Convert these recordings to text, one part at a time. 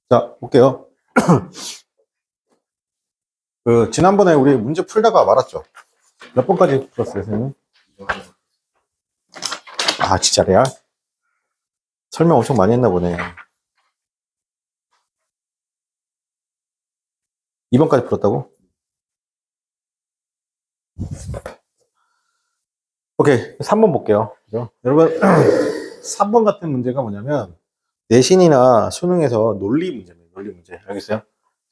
자, 볼게요. 지난번에 우리 문제 풀다가 말았죠? 몇 번까지 풀었어요, 선생님? 아, 진짜래요? 설명 엄청 많이 했나 보네. 2번까지 풀었다고? 오케이, 3번 볼게요. 그죠? 여러분, 3번 같은 문제가 뭐냐면, 내신이나 수능에서 논리 문제입니다. 논리 문제. 알겠어요?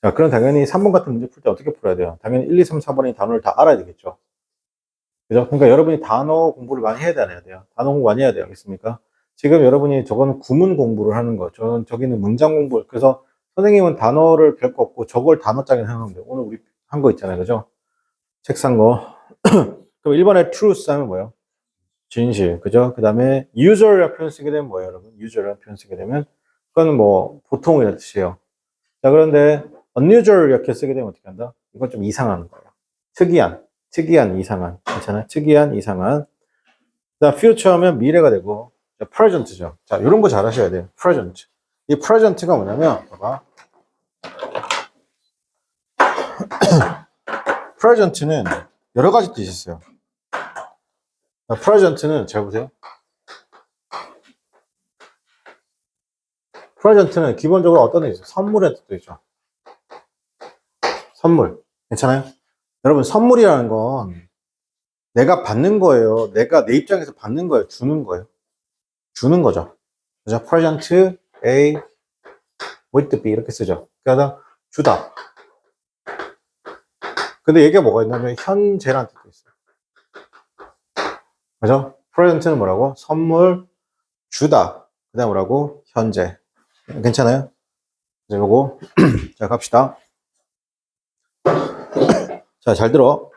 자, 그럼 당연히 3번 같은 문제 풀 때 어떻게 풀어야 돼요? 당연히 1, 2, 3, 4번의 단어를 다 알아야 되겠죠? 그죠? 그러니까 여러분이 단어 공부를 많이 해야 돼요. 단어 공부 많이 해야 돼요. 알겠습니까? 지금 여러분이 저거는 구문 공부를 하는 거, 저기는 문장 공부. 그래서 선생님은 단어를 별거 없고 저걸 단어장에 생각하면 돼요. 오늘 우리 한 거 있잖아요. 그죠? 책 산 거. 그럼 1번에 truth 하면 뭐예요? 진실. 그죠? 그 다음에 usual이라는 표현 쓰게 되면 뭐예요, 여러분? usual이라는 표현 쓰게 되면 그거는 뭐 보통이라는 뜻이에요. 자, 그런데 unusual 이렇게 쓰게 되면 어떻게 한다? 이건 좀 이상한 거예요. 특이한, 이상한. 괜찮아요? 특이한, 이상한. 자, future 하면 미래가 되고, 자, present죠. 자, 이런 거 잘 하셔야 돼요. present. 이 present가 뭐냐면, 봐봐. present는 여러 가지 뜻이 있어요. 자, present는 잘 보세요. present는 기본적으로 어떤 뜻이 있어요? 선물의 뜻도 있죠. 선물. 괜찮아요? 여러분, 선물이라는 건 내가 받는 거예요. 내가 내 입장에서 받는 거예요. 주는 거예요. 주는 거죠. 그죠? present A with B 이렇게 쓰죠. 그러니까 주다. 근데 얘기가 뭐가 있냐면 현재라는 뜻도 있어요. 그죠? present는 뭐라고? 선물 주다. 그 다음 뭐라고? 현재. 괜찮아요? 이제 요거 자 갑시다. 자, 잘 들어.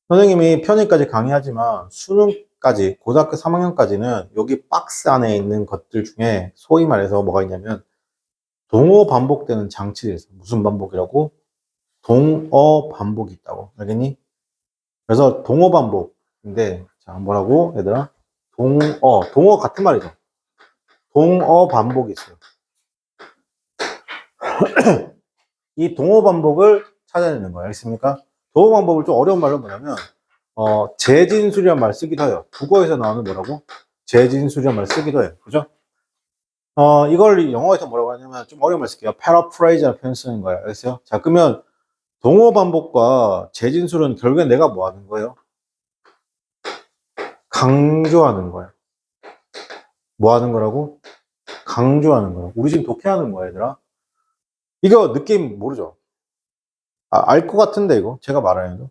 선생님이 편입까지 강의하지만 수능까지 고등학교 3학년까지는 여기 박스 안에 있는 것들 중에 소위 말해서 뭐가 있냐면 동어 반복되는 장치들이 있어요. 무슨 반복이라고? 동어 반복이 있다고. 알겠니? 그래서 동어 반복인데 자 뭐라고 얘들아? 동어 같은 말이죠. 동어 반복이 있어요. 이 동어 반복을 찾아내는 거예요. 알겠습니까? 동어 반복을 좀 어려운 말로 뭐냐면 재진술이란 말 쓰기도 해요. 국어에서 나오는 뭐라고? 재진술이란 말 쓰기도 해요. 그죠? 이걸 영어에서 뭐라고 하냐면 좀 어려운 말 쓸게요. paraphrase라는 표현 쓰는 거예요. 알겠어요? 자, 그러면 동어 반복과 재진술은 결국엔 내가 뭐 하는 거예요? 강조하는 거예요. 뭐 하는 거라고? 강조하는 거예요. 우리 지금 독해하는 거야, 얘들아. 이거 느낌 모르죠? 알 것 같은데, 이거. 제가 말하는 거.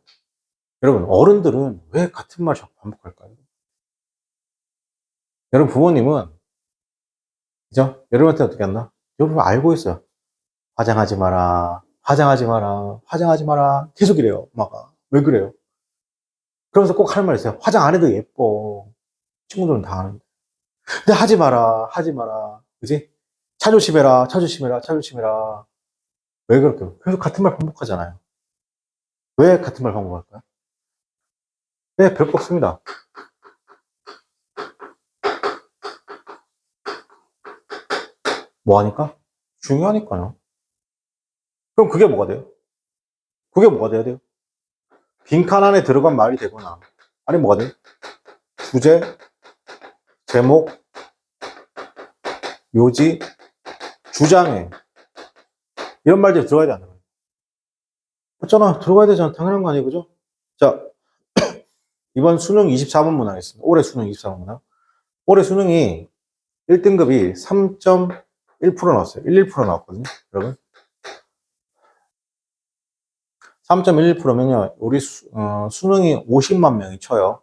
여러분, 어른들은 왜 같은 말 자꾸 반복할까요? 여러분, 부모님은, 그죠? 여러분한테 어떻게 한다? 여러분 알고 있어요. 화장하지 마라. 화장하지 마라. 화장하지 마라. 계속 이래요, 엄마가. 왜 그래요? 그러면서 꼭 하는 말 있어요. 화장 안 해도 예뻐. 친구들은 다 하는데. 근데 하지 마라. 하지 마라. 그지? 차조심해라. 차조심해라. 차조심해라. 왜 그렇게? 계속 같은 말 반복하잖아요. 왜 같은 말 반복할까요? 네, 별거 없습니다. 뭐 하니까? 중요하니까요. 그럼 그게 뭐가 돼요? 그게 뭐가 돼야 돼요? 빈칸 안에 들어간 말이 되거나, 아니 뭐가 돼요? 주제, 제목, 요지, 주장에, 이런 말들이 들어가야 되지 않나요? 맞잖아. 들어가야 되잖아. 당연한 거 아니에요, 그죠? 자, 이번 수능 24번 문항 있습니다. 올해 수능 24번 문항. 올해 수능이 1등급이 3.1% 나왔어요. 11% 나왔거든요, 여러분. 3.11%면요, 우리 수능이 50만 명이 쳐요.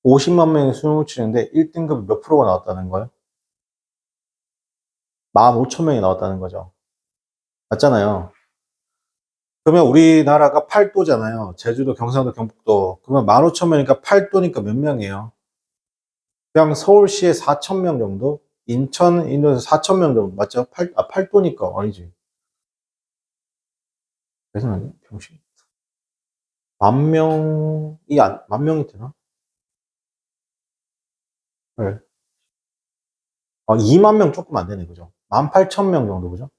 50만 명이 수능을 치는데 1등급이 몇 프로가 나왔다는 거예요? 15,000명이 나왔다는 거죠. 맞잖아요. 그러면 우리나라가 8도잖아요. 제주도, 경상도, 경북도. 그러면 15,000명이니까 8도니까 몇 명이에요? 그냥 서울시에 4,000명 정도? 인천, 인도에서 4,000명 정도. 맞죠? 8도니까 아니지. 그래서 아니 병신. 만 명이 되나? 네. 2만 명 조금 안 되네, 그죠? 18,000명 정도, 그죠?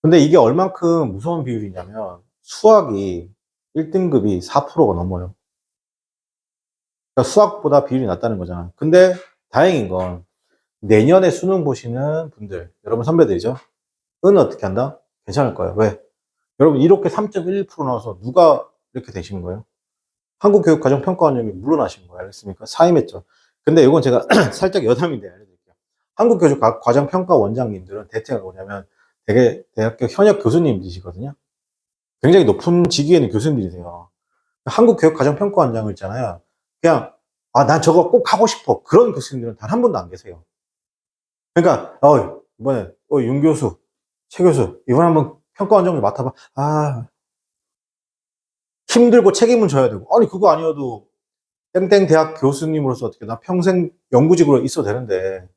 근데 이게 얼만큼 무서운 비율이냐면, 수학이 1등급이 4%가 넘어요. 그러니까 수학보다 비율이 낮다는 거잖아. 근데 다행인 건, 내년에 수능 보시는 분들, 여러분 선배들이죠? 은 어떻게 한다? 괜찮을 거예요. 왜? 여러분, 이렇게 3.11% 나와서 누가 이렇게 되신 거예요? 한국교육과정평가원장이 물러나신 거예요. 알겠습니까? 사임했죠. 근데 이건 제가 살짝 여담인데 알려드릴게요. 한국교육과정평가원장님들은 대체가 뭐냐면 되게 대학교 현역 교수님이시거든요. 굉장히 높은 직위에 있는 교수님들이세요. 한국교육과정평가원장을 있잖아요. 그냥, 아, 난 저거 꼭 하고 싶어. 그런 교수님들은 단 한 분도 안 계세요. 그러니까, 이번에, 윤 교수, 최 교수, 이번 한번 평가원장을 맡아봐. 아, 힘들고 책임은 져야 되고. 아니, 그거 아니어도 땡땡 대학 교수님으로서 어떻게 나 평생 연구직으로 있어도 되는데,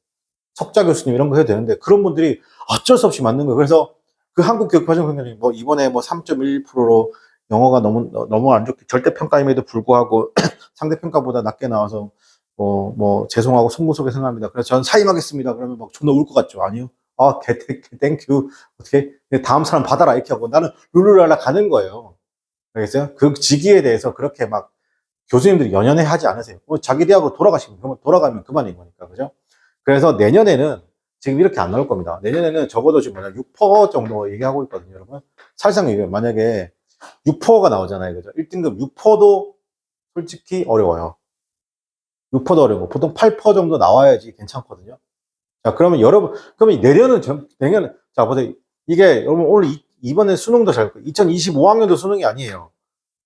석자 교수님 이런 거 해도 되는데, 그런 분들이 어쩔 수 없이 맞는 거예요. 그래서 그 한국교육과정평가원이 뭐 이번에 뭐 3.1%로 영어가 너무 안 좋게 절대평가임에도 불구하고 상대평가보다 낮게 나와서 죄송하고 송구스럽게 생각합니다. 그래서 저는 사임하겠습니다. 그러면 막 존나 울 것 같죠? 아니요. 아, 땡큐. 어떻게? 다음 사람 받아라. 이렇게 하고 나는 룰루랄라 가는 거예요. 알겠어요? 그 직위에 대해서 그렇게 막 교수님들이 연연해 하지 않으세요. 자기 대학으로 돌아가면 그만인 거니까. 그죠? 그래서 내년에는 지금 이렇게 안 나올 겁니다. 내년에는 적어도 지금 6% 정도 얘기하고 있거든요, 여러분. 사실상 이게 만약에 6%가 나오잖아요. 그죠? 1등급 6%도 솔직히 어려워요. 6%도 어려워. 보통 8% 정도 나와야지 괜찮거든요. 자, 그러면 그러면 자, 보세요. 이게 여러분 오늘 이번에 수능도 2025학년도 수능이 아니에요.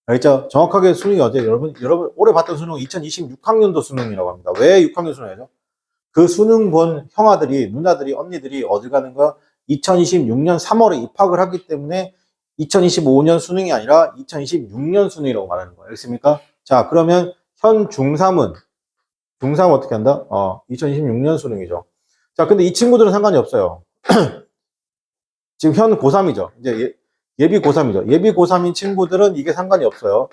알겠죠? 정확하게 수능이 어제 여러분 올해 봤던 수능은 2026학년도 수능이라고 합니다. 왜 6학년 수능이죠? 그 수능 본 형아들이, 누나들이, 언니들이 어디 가는 거 2026년 3월에 입학을 하기 때문에 2025년 수능이 아니라 2026년 수능이라고 말하는 거예요. 알겠습니까? 자, 그러면 현 중3은 어떻게 한다? 2026년 수능이죠. 자, 근데 이 친구들은 상관이 없어요. 지금 현 고3이죠. 이제 예비 고3이죠. 예비 고3인 친구들은 이게 상관이 없어요.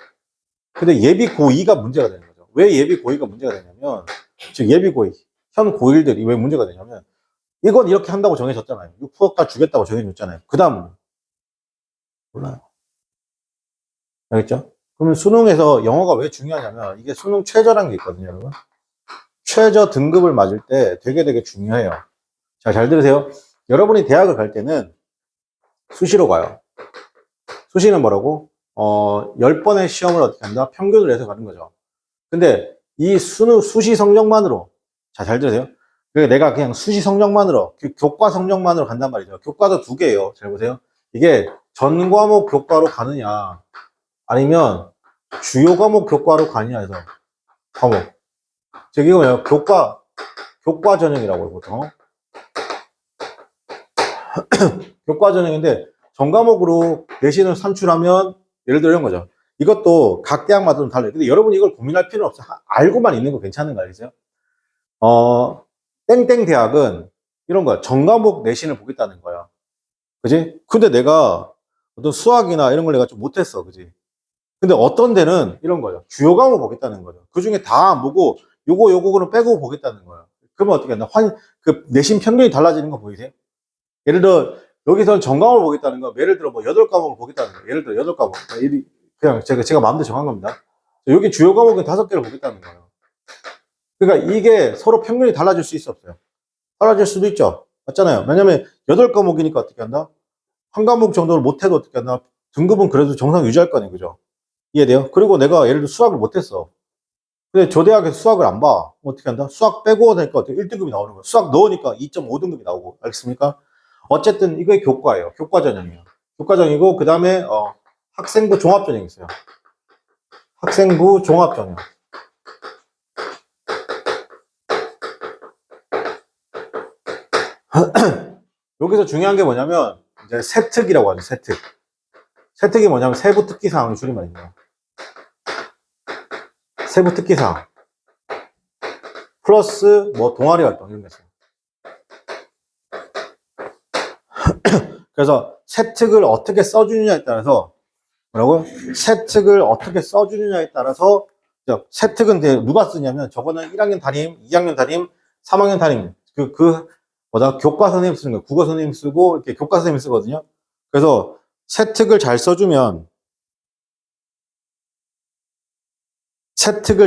근데 예비 고2가 문제가 되는 거죠. 왜 예비 고2가 문제가 되냐면, 즉 예비 고2, 현 고1들이 왜 문제가 되냐면, 이건 이렇게 한다고 정해졌잖아요. 6%가 주겠다고 정해졌잖아요. 그 다음은 몰라요. 알겠죠? 그러면 수능에서 영어가 왜 중요하냐면, 이게 수능 최저라는 게 있거든요, 여러분. 최저 등급을 맞을 때 되게 중요해요. 자, 잘 들으세요. 여러분이 대학을 갈 때는 수시로 가요. 수시는 뭐라고? 10번의 시험을 어떻게 한다? 평균을 해서 가는 거죠. 근데 이 수시 성적만으로, 자, 잘 들으세요. 그러니까 내가 그냥 수시 성적만으로, 교과 성적만으로 간단 말이죠. 교과도 두 개예요. 잘 보세요. 이게 전 과목 교과로 가느냐, 아니면 주요 과목 교과로 가느냐 해서, 과목. 즉, 이거 뭐예요? 교과 전형이라고 해요, 보통. 교과 전형인데, 전 과목으로 내신을 산출하면, 예를 들어 이런 거죠. 이것도 각 대학마다 좀 달라요. 근데 여러분이 이걸 고민할 필요는 없어요. 알고만 있는 거 괜찮은 거 알겠어요? 땡땡 대학은 이런 거야. 전 과목 내신을 보겠다는 거야. 그지? 근데 내가 어떤 수학이나 이런 걸 내가 좀 못했어. 그지? 근데 어떤 데는 이런 거죠. 주요 과목 보겠다는 거죠. 그 중에 다 안 보고 요거는 빼고 보겠다는 거야. 그러면 어떻게 하나? 그 내신 평균이 달라지는 거 보이세요? 예를 들어 여기서는 전 과목을 보겠다는 거. 예를 들어 뭐 8과목을 보겠다는 거. 예를 들어 8과목. 그냥 제가 마음대로 정한 겁니다. 여기 주요 과목은 5개를 보겠다는 거예요. 그러니까 이게 서로 평균이 달라질 수 있어 없어요? 달라질 수도 있죠. 맞잖아요. 왜냐면 8과목이니까 어떻게 한다? 한 과목 정도를 못해도 어떻게 한다? 등급은 그래도 정상 유지할 거 아니에요. 그죠? 이해돼요? 그리고 내가 예를 들어 수학을 못했어. 근데 저 대학에서 수학을 안 봐. 어떻게 한다? 수학 빼고 하니까 어떻게 1등급이 나오는 거야. 수학 넣으니까 2.5등급이 나오고. 알겠습니까? 어쨌든 이게 교과예요. 교과 전형이에요. 교과 전형이고, 그 다음에 학생부 종합 전형이 있어요. 학생부 종합 전형. 여기서 중요한 게 뭐냐면, 이제 세특이라고 하죠, 세특. 세특이 뭐냐면 세부 특기사항의 줄임말입니다. 세부 특기사항. 플러스, 동아리 활동, 이런 거 있어요. 그래서 세특을 어떻게 써주느냐에 따라서, 뭐라고요? 세특을 어떻게 써주느냐에 따라서, 세특은 누가 쓰냐면, 저거는 1학년 담임, 2학년 담임, 3학년 담임. 뭐다? 교과 선생님 쓰는 거예요. 국어 선생님 쓰고, 이렇게 교과 선생님 쓰거든요. 그래서 세특을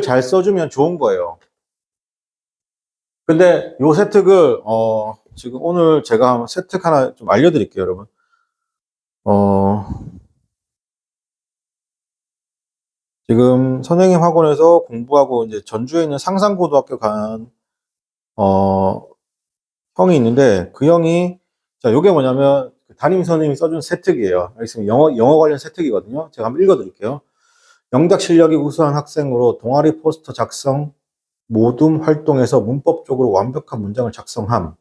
잘 써주면 좋은 거예요. 근데 요 세특을, 지금 오늘 제가 한번 세특 하나 좀 알려드릴게요, 여러분. 어, 지금 선생님 학원에서 공부하고 이제 전주에 있는 상산고등학교 간, 어, 형이 있는데 그 형이, 자, 요게 뭐냐면 담임 선생님이 써준 세특이에요. 알겠습니다. 영어 관련 세특이거든요. 제가 한번 읽어드릴게요. 영작 실력이 우수한 학생으로 동아리 포스터 작성, 모둠 활동에서 문법적으로 완벽한 문장을 작성함.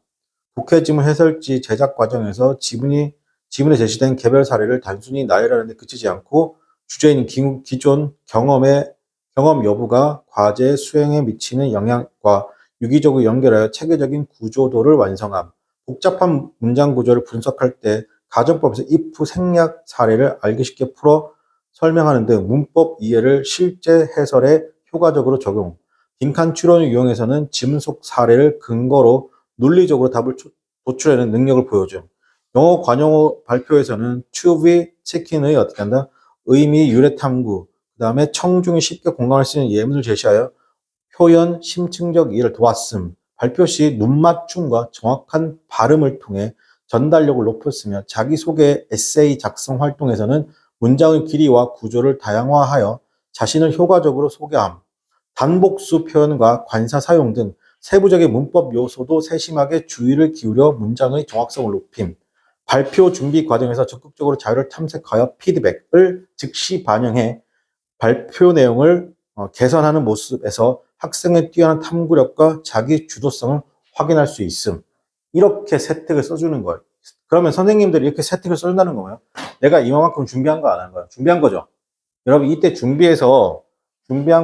독해지문 해설지 제작 과정에서 지문에 제시된 개별 사례를 단순히 나열하는 데 그치지 않고 주제인 기존 경험 여부가 과제 수행에 미치는 영향과 유기적으로 연결하여 체계적인 구조도를 완성함. 복잡한 문장 구조를 분석할 때 가정법에서 if 생략 사례를 알기 쉽게 풀어 설명하는 등 문법 이해를 실제 해설에 효과적으로 적용. 빈칸 추론을 이용해서는 지문 속 사례를 근거로 논리적으로 답을 도출해내는 능력을 보여줌. 영어 관용어 발표에서는 to 치킨의 어떻게 한다? 의미, 유래 탐구, 그 다음에 청중이 쉽게 공감할 수 있는 예문을 제시하여 표현, 심층적 이해를 도왔음. 발표 시 눈맞춤과 정확한 발음을 통해 전달력을 높였으며 자기소개 에세이 작성 활동에서는 문장의 길이와 구조를 다양화하여 자신을 효과적으로 소개함. 단복수 표현과 관사 사용 등 세부적인 문법 요소도 세심하게 주의를 기울여 문장의 정확성을 높임. 발표 준비 과정에서 적극적으로 자료를 탐색하여 피드백을 즉시 반영해 발표 내용을 개선하는 모습에서 학생의 뛰어난 탐구력과 자기 주도성을 확인할 수 있음. 이렇게 세특을 써주는 거예요. 그러면 선생님들이 이렇게 세특을 써준다는 거예요. 내가 이만큼 준비한 거 안 한 거야? 준비한 거죠. 여러분 이때 준비한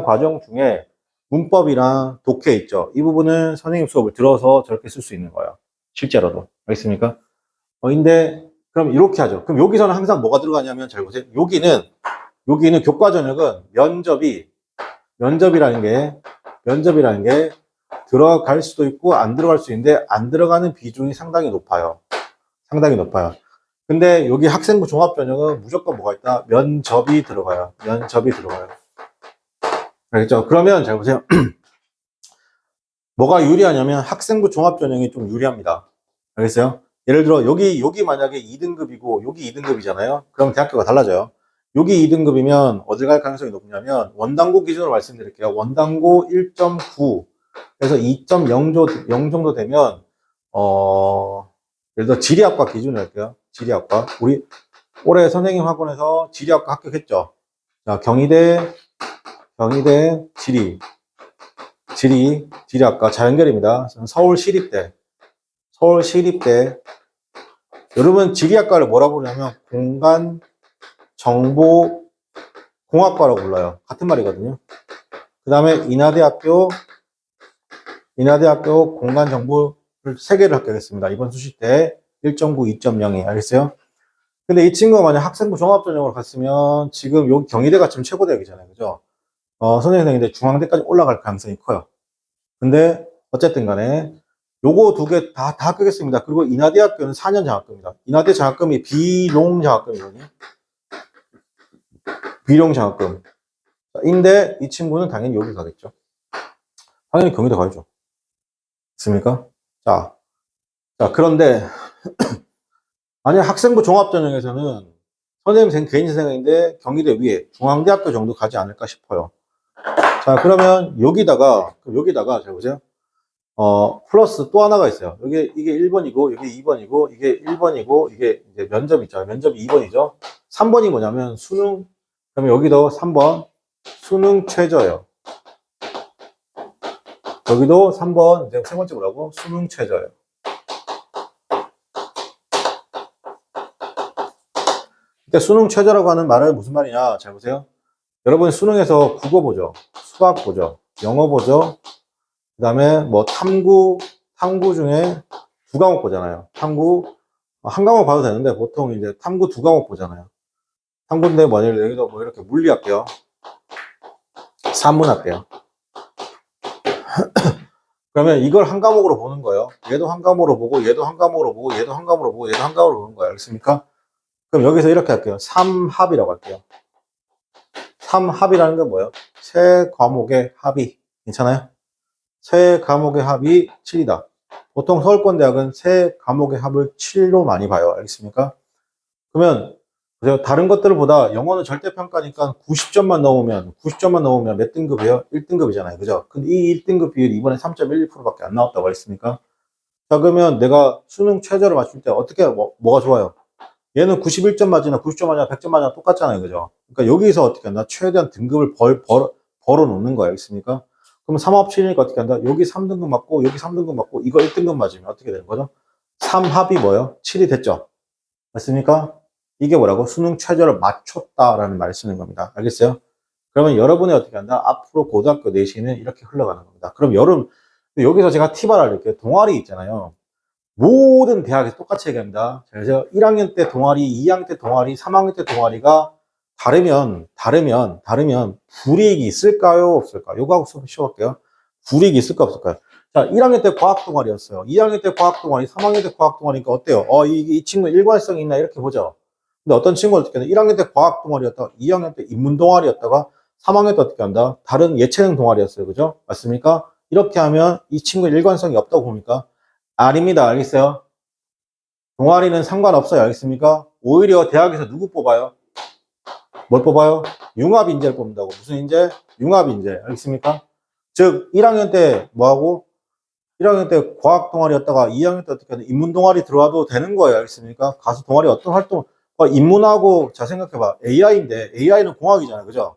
과정 중에 문법이랑 독해 있죠. 이 부분은 선생님 수업을 들어서 저렇게 쓸 수 있는 거예요. 실제로도. 알겠습니까? 근데 그럼 이렇게 하죠. 그럼 여기서는 항상 뭐가 들어가냐면 잘 보세요. 여기는 교과 전역은 면접이라는 게 들어갈 수도 있고 안 들어갈 수 있는데 안 들어가는 비중이 상당히 높아요. 상당히 높아요. 근데 여기 학생부 종합 전형은 무조건 뭐가 있다? 면접이 들어가요. 알겠죠? 그러면 잘 보세요. 뭐가 유리하냐면 학생부 종합 전형이 좀 유리합니다. 알겠어요? 예를 들어 여기 만약에 2등급이고 여기 2등급이잖아요. 그럼 대학교가 달라져요. 여기 2등급이면 어딜 갈 가능성이 높냐면 원당고 기준으로 말씀드릴게요. 원당고 1.9 그래서 2.0 정도 되면 예를 들어 지리학과 기준으로 할게요. 지리학과. 우리 올해 선생님 학원에서 지리학과 합격했죠. 자, 경희대 지리학과 자연결입니다. 서울시립대. 여러분 지리학과를 뭐라고 부르냐면 공간정보공학과라고 불러요. 같은 말이거든요. 그 다음에 인하대학교 공간정보를 3개를 합격했습니다. 이번 수시 때 1.9, 2.0이 알겠어요? 근데 이 친구가 만약 학생부 종합전형으로 갔으면 지금 여기 경희대가 지금 최고대학이잖아요. 그죠? 선생님인데 중앙대까지 올라갈 가능성이 커요. 근데 어쨌든 간에 요거 2개 다 합격했습니다. 그리고 인하대학교는 4년 장학금입니다. 인하대 장학금이 비농 장학금이거든요. 비농 장학금. 인데 이 친구는 당연히 여기 가겠죠. 당연히 경희대 가야죠. 있습니까? 자, 그런데 만약 학생부 종합전형에서는 선생님 개인 생각인데 경희대 위에 중앙대학교 정도 가지 않을까 싶어요. 자, 그러면 여기다가 잘 보세요. 플러스 또 하나가 있어요. 이게 1번이고, 이게 2번이고, 이게 1번이고, 이게 이제 면접 있죠. 면접이 2번이죠. 3번이 뭐냐면 수능, 그러면 여기도 3번 수능 최저예요. 여기도 3번, 이제 세 번째 뭐라고? 수능 최저예요. 근데 수능 최저라고 하는 말은 무슨 말이냐? 잘 보세요. 여러분 수능에서 국어 보죠. 수학 보죠. 영어 보죠. 그 다음에 뭐 탐구 중에 2과목 보잖아요. 탐구, 한 과목 봐도 되는데 보통 이제 탐구 2과목 보잖아요. 탐구인데 만약에 여기도 뭐 이렇게 물리 할게요. 산문 할게요. 그러면 이걸 한 과목으로 보는 거예요. 얘도 한 과목으로 보고, 얘도 한 과목으로 보고, 얘도 한 과목으로 보고, 얘도 한 과목으로 보는 거예요. 알겠습니까? 그럼 여기서 이렇게 할게요. 3합이라고 할게요. 3합이라는 건 뭐예요? 세 과목의 합이. 괜찮아요? 세 과목의 합이 7이다. 보통 서울권대학은 세 과목의 합을 7로 많이 봐요. 알겠습니까? 그러면 다른 것들보다 영어는 절대평가니까 90점만 넘으면 몇 등급이에요? 1등급이잖아요. 그죠? 근데 이 1등급 비율이 이번에 3.12%밖에 안 나왔다고 했으니까. 자, 그러면 내가 수능 최저를 맞출 때 어떻게, 뭐가 좋아요? 얘는 91점 맞으나 90점 맞으나 100점 맞으나 똑같잖아요. 그죠? 그러니까 여기서 어떻게 한다? 최대한 등급을 벌어 놓는 거예요. 알겠습니까? 그럼 3합7이니까 어떻게 한다? 여기 3등급 맞고, 여기 3등급 맞고, 이거 1등급 맞으면 어떻게 되는 거죠? 3합이 뭐예요? 7이 됐죠? 맞습니까? 이게 뭐라고? 수능 최저를 맞췄다라는 말을 쓰는 겁니다. 알겠어요? 그러면 여러분이 어떻게 한다? 앞으로 고등학교 내신은 이렇게 흘러가는 겁니다. 그럼 여기서 제가 팁 하나 드릴게요. 동아리 있잖아요. 모든 대학에서 똑같이 얘기합니다. 그래서 1학년 때 동아리, 2학년 때 동아리, 3학년 때 동아리가 다르면 불이익이 있을까요? 없을까요? 요거 하고 수업 시작할게요. 불이익이 있을까 없을까요? 자, 1학년 때 과학 동아리였어요. 2학년 때 과학 동아리, 3학년 때 과학 동아리니까 어때요? 이 친구 일관성이 있나? 이렇게 보죠. 근데 어떤 친구는 어떻게 하냐? 1학년 때 과학 동아리였다가 2학년 때 인문 동아리였다가 3학년 때 어떻게 한다? 다른 예체능 동아리였어요. 그죠? 맞습니까? 이렇게 하면 이 친구 일관성이 없다고 봅니까? 아닙니다. 알겠어요? 동아리는 상관없어요. 알겠습니까? 오히려 대학에서 누구 뽑아요? 뭘 뽑아요? 융합인재를 뽑는다고. 무슨 인재? 융합인재. 알겠습니까? 즉, 1학년 때 뭐하고? 1학년 때 과학 동아리였다가 2학년 때 어떻게 하든 인문 동아리 들어와도 되는 거예요. 알겠습니까? 가서 동아리 어떤 활동, 인문하고, 자, 생각해봐. AI인데, AI는 공학이잖아요. 그죠?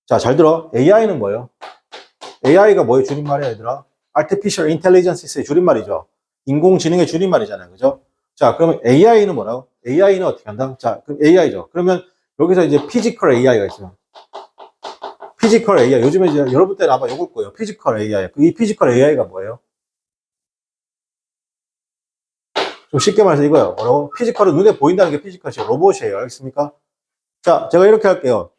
자, 잘 들어. AI는 뭐예요? AI가 뭐예요? 줄임말이야, 얘들아? Artificial Intelligence의 줄임말이죠. 인공지능의 줄임말이잖아요. 그죠? 자, 그러면 AI는 뭐라고? AI는 어떻게 한다? 자, 그럼 AI죠. 그러면 여기서 이제 Physical AI가 있어요. Physical AI. 요즘에 이제 여러분 때는 아마 요걸 거예요. Physical AI. 이 Physical AI가 뭐예요? 좀 쉽게 말해서 이거예요. 뭐라고? 피지컬은 눈에 보인다는 게 피지컬이에요. 로봇이에요. 알겠습니까? 자, 제가 이렇게 할게요.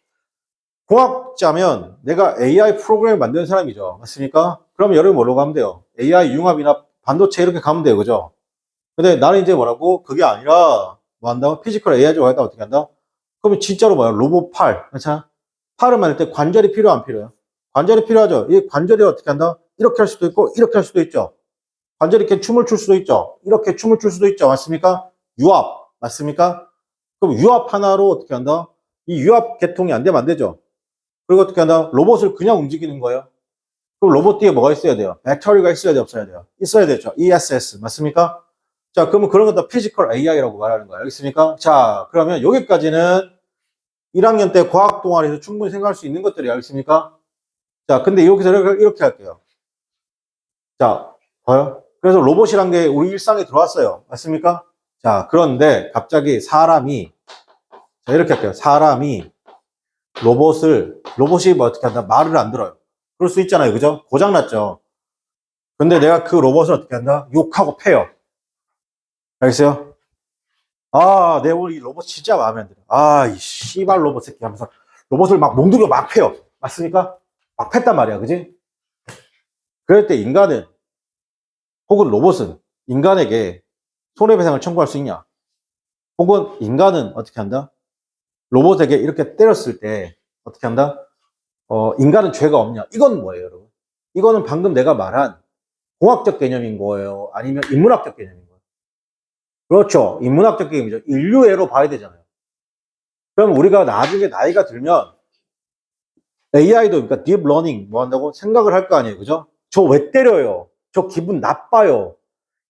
공학자면 내가 AI 프로그램을 만드는 사람이죠. 맞습니까? 그럼 여러분 뭐로 가면 돼요? AI 융합이나 반도체 이렇게 가면 돼요. 그죠? 근데 나는 이제 뭐라고? 그게 아니라 뭐 한다고? 피지컬 AI 쪽으로 했다 어떻게 한다? 그러면 진짜로 뭐야? 로봇 팔. 그렇죠? 팔을 만들 때 관절이 필요 안 필요해요? 관절이 필요하죠. 이 관절이 어떻게 한다? 이렇게 할 수도 있고 이렇게 할 수도 있죠. 관절이 이렇게 춤을 출 수도 있죠. 이렇게 춤을 출 수도 있죠. 맞습니까? 유압. 맞습니까? 그럼 유압 하나로 어떻게 한다? 이 유압 계통이 안 되면 안 되죠. 그리고 어떻게 한다? 로봇을 그냥 움직이는 거예요. 그럼 로봇 뒤에 뭐가 있어야 돼요? 배터리가 있어야 돼요? 없어야 돼요? 있어야 되죠. ESS. 맞습니까? 자, 그러면 그런 것도 피지컬 AI라고 말하는 거예요. 알겠습니까? 자, 그러면 여기까지는 1학년 때 과학 동아리에서 충분히 생각할 수 있는 것들이 알겠습니까? 자, 근데 여기서 이렇게 할게요. 자, 봐요. 그래서 로봇이란 게 우리 일상에 들어왔어요. 맞습니까? 자, 그런데 갑자기 사람이, 자, 이렇게 할게요. 사람이 로봇이 뭐 어떻게 한다? 말을 안 들어요. 그럴 수 있잖아요. 그죠? 고장났죠. 근데 내가 그 로봇을 어떻게 한다? 욕하고 패요. 알겠어요? 아, 내 오늘 이 로봇 진짜 마음에 안 들어. 아, 이 씨발 로봇 새끼 하면서 로봇을 막 몽둥이로 막 패요. 맞습니까? 막 팼단 말이야. 그지? 그럴 때 인간은, 혹은 로봇은 인간에게 손해배상을 청구할 수 있냐? 혹은 인간은 어떻게 한다? 로봇에게 이렇게 때렸을 때 어떻게 한다? 인간은 죄가 없냐? 이건 뭐예요, 여러분? 이거는 방금 내가 말한 공학적 개념인 거예요? 아니면 인문학적 개념인 거예요? 그렇죠. 인문학적 개념이죠. 인류애로 봐야 되잖아요. 그럼 우리가 나중에 나이가 들면 AI도, 그러니까 딥 러닝 뭐 한다고 생각을 할 거 아니에요. 그죠? 저 왜 때려요? 저 기분 나빠요.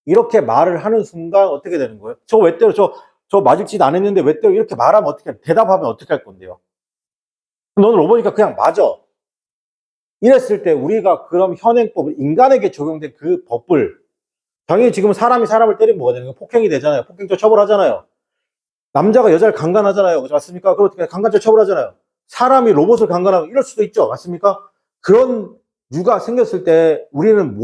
이렇게 말을 하는 순간 어떻게 되는 거예요? 저 왜 때려? 저 맞을 짓 안 했는데 왜 때려? 이렇게 말하면 어떻게, 대답하면 어떻게 할 건데요? 너는 로봇이니까 그냥 맞아. 이랬을 때 우리가 그럼 현행법, 인간에게 적용된 그 법을, 당연히 지금 사람이 사람을 때리면 뭐가 되는 거예요? 폭행이 되잖아요. 폭행죄 처벌하잖아요. 남자가 여자를 강간하잖아요. 맞습니까? 그럼 어떻게 강간죄 처벌하잖아요. 사람이 로봇을 강간하고 이럴 수도 있죠. 맞습니까? 그런 유가 생겼을 때 우리는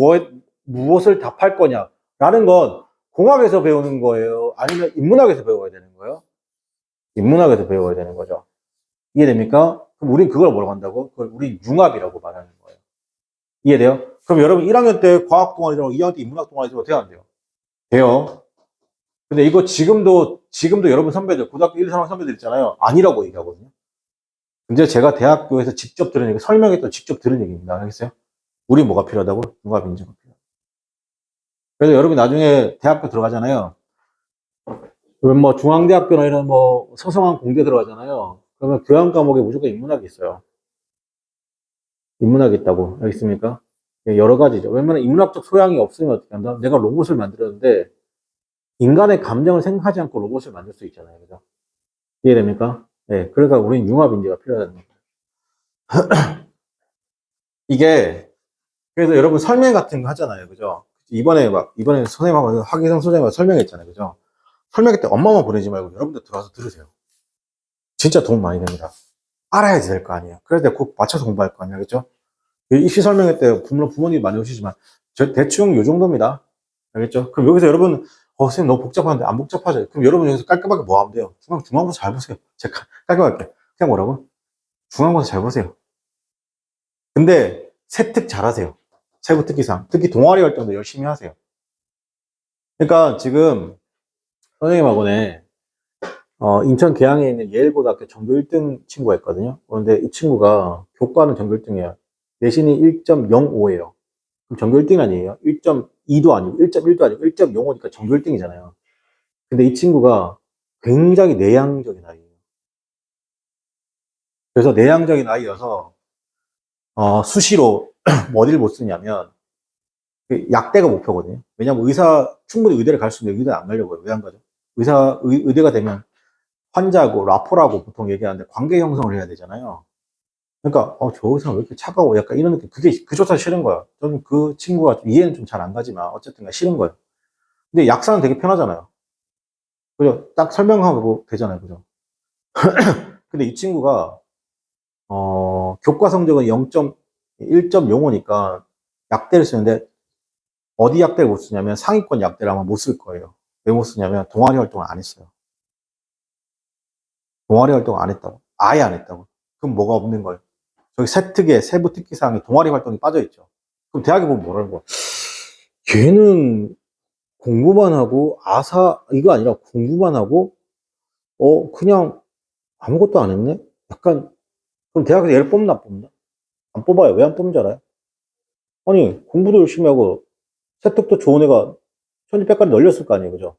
무엇을 답할 거냐라는 건 공학에서 배우는 거예요? 아니면 인문학에서 배워야 되는 거예요? 인문학에서 배워야 되는 거죠. 이해됩니까? 그럼 우린 그걸 뭐라고 한다고? 그걸 우리 융합이라고 말하는 거예요. 이해돼요? 그럼 여러분 1학년 때 과학 동아리랑 2학년 때 인문학 동아리 들어도 돼요, 안 돼요? 돼요. 근데 이거 지금도 여러분 선배들, 고등학교 1, 3학년 선배들 있잖아요. 아니라고 얘기하거든요. 근데 제가 대학교에서 직접 들은 얘기, 설명했던 직접 들은 얘기입니다. 알겠어요? 우리 뭐가 필요하다고? 융합 인재가 필요하다. 그래서 여러분 나중에 대학교 들어가잖아요. 그럼 뭐 중앙대학교나 이런 뭐 서성한 공대 들어가잖아요. 그러면 교양 과목에 무조건 인문학이 있어요. 인문학이 있다고. 알겠습니까? 여러 가지죠. 왜냐면 인문학적 소양이 없으면 어떻게 한다? 내가 로봇을 만들었는데 인간의 감정을 생각하지 않고 로봇을 만들 수 있잖아요. 그죠? 이해됩니까? 네. 그러니까 우리는 융합 인재가 필요하다는 거예요. 이게, 그래서 여러분 설명 같은 거 하잖아요. 그죠? 이번에 선생님하고 학위성 소장님하고 설명했잖아요. 그죠? 설명할 때 엄마만 보내지 말고 여러분들 들어와서 들으세요. 진짜 도움 많이 됩니다. 알아야지 될 거 아니에요. 그래서 내가 꼭 맞춰서 공부할 거 아니에요. 그죠? 입시 설명회 때 물론 부모님이 많이 오시지만 대충 요 정도입니다. 알겠죠? 그럼 여기서 여러분 선생님 너무 복잡한데 안 복잡하죠? 그럼 여러분 여기서 깔끔하게 뭐 하면 돼요? 중간고사 잘 보세요. 제가 깔끔하게 그냥 뭐라고? 중간고사 잘 보세요. 근데 세특 잘하세요. 세부 특기상 특히 동아리 활동도 열심히 하세요. 그러니까 지금 선생님하고는 인천 계양에 있는 예일고등학교 전교 1등 친구가 있거든요. 그런데 이 친구가 교과는 전교 1등이에요. 내신이 1.05예요. 그럼 전교 1등 아니에요? 1.2도 아니고 1.1도 아니고 1.05니까 전교 1등이잖아요. 근데 이 친구가 굉장히 내향적인 아이예요. 그래서 내향적인 아이여서 수시로 뭐 어디를 못 쓰냐면 그 약대가 목표거든요. 왜냐면 충분히 의대를 갈 수 있는데 의대를 안 가려고요. 왜 안 가죠? 의대가 되면 환자하고 라포라고 보통 얘기하는데 관계 형성을 해야 되잖아요. 그러니까 저 의사 왜 이렇게 차가워? 약간 이런 느낌. 그조차 싫은 거예요. 저는 그 친구가 이해는 좀 잘 안 가지만 어쨌든 싫은 거예요. 근데 약사는 되게 편하잖아요. 그죠? 딱 설명하고 되잖아요. 그죠? 근데 이 친구가 교과 성적은 1.05니까 약대를 쓰는데 어디 약대를 못 쓰냐면 상위권 약대를 아마 못 쓸 거예요. 왜 못 쓰냐면 동아리 활동을 안 했어요. 동아리 활동을 안 했다고. 아예 안 했다고. 그럼 뭐가 없는 거예요? 저기 세특의 세부 특기사항에 동아리 활동이 빠져 있죠. 그럼 대학에 보면 뭐라는 거야? 걔는 공부만 하고 이거 아니라 공부만 하고 그냥 아무것도 안 했네? 약간 그럼 대학에서 얘를 뽑나 안 뽑나? 안 뽑아요. 왜 안 뽑는 줄 알아요? 아니 공부도 열심히 하고 세특도 좋은 애가 천지백까지 널렸을 거 아니에요. 그죠?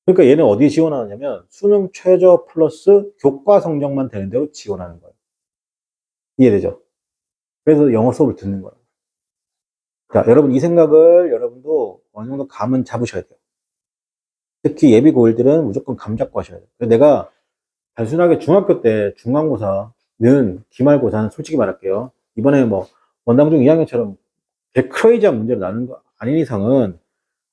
그러니까 얘는 어디에 지원하느냐면 수능 최저 플러스 교과 성적만 되는 대로 지원하는 거예요. 이해되죠? 그래서 영어 수업을 듣는 거예요. 자, 여러분 이 생각을 여러분도 어느 정도 감은 잡으셔야 돼요. 특히 예비 고일들은 무조건 감 잡고 하셔야 돼요. 그래서 내가 단순하게 중학교 때 중간고사는 기말고사는 솔직히 말할게요. 이번에 뭐 원당중 2학년처럼 크레이지한 문제로 나는 거 아닌 이상은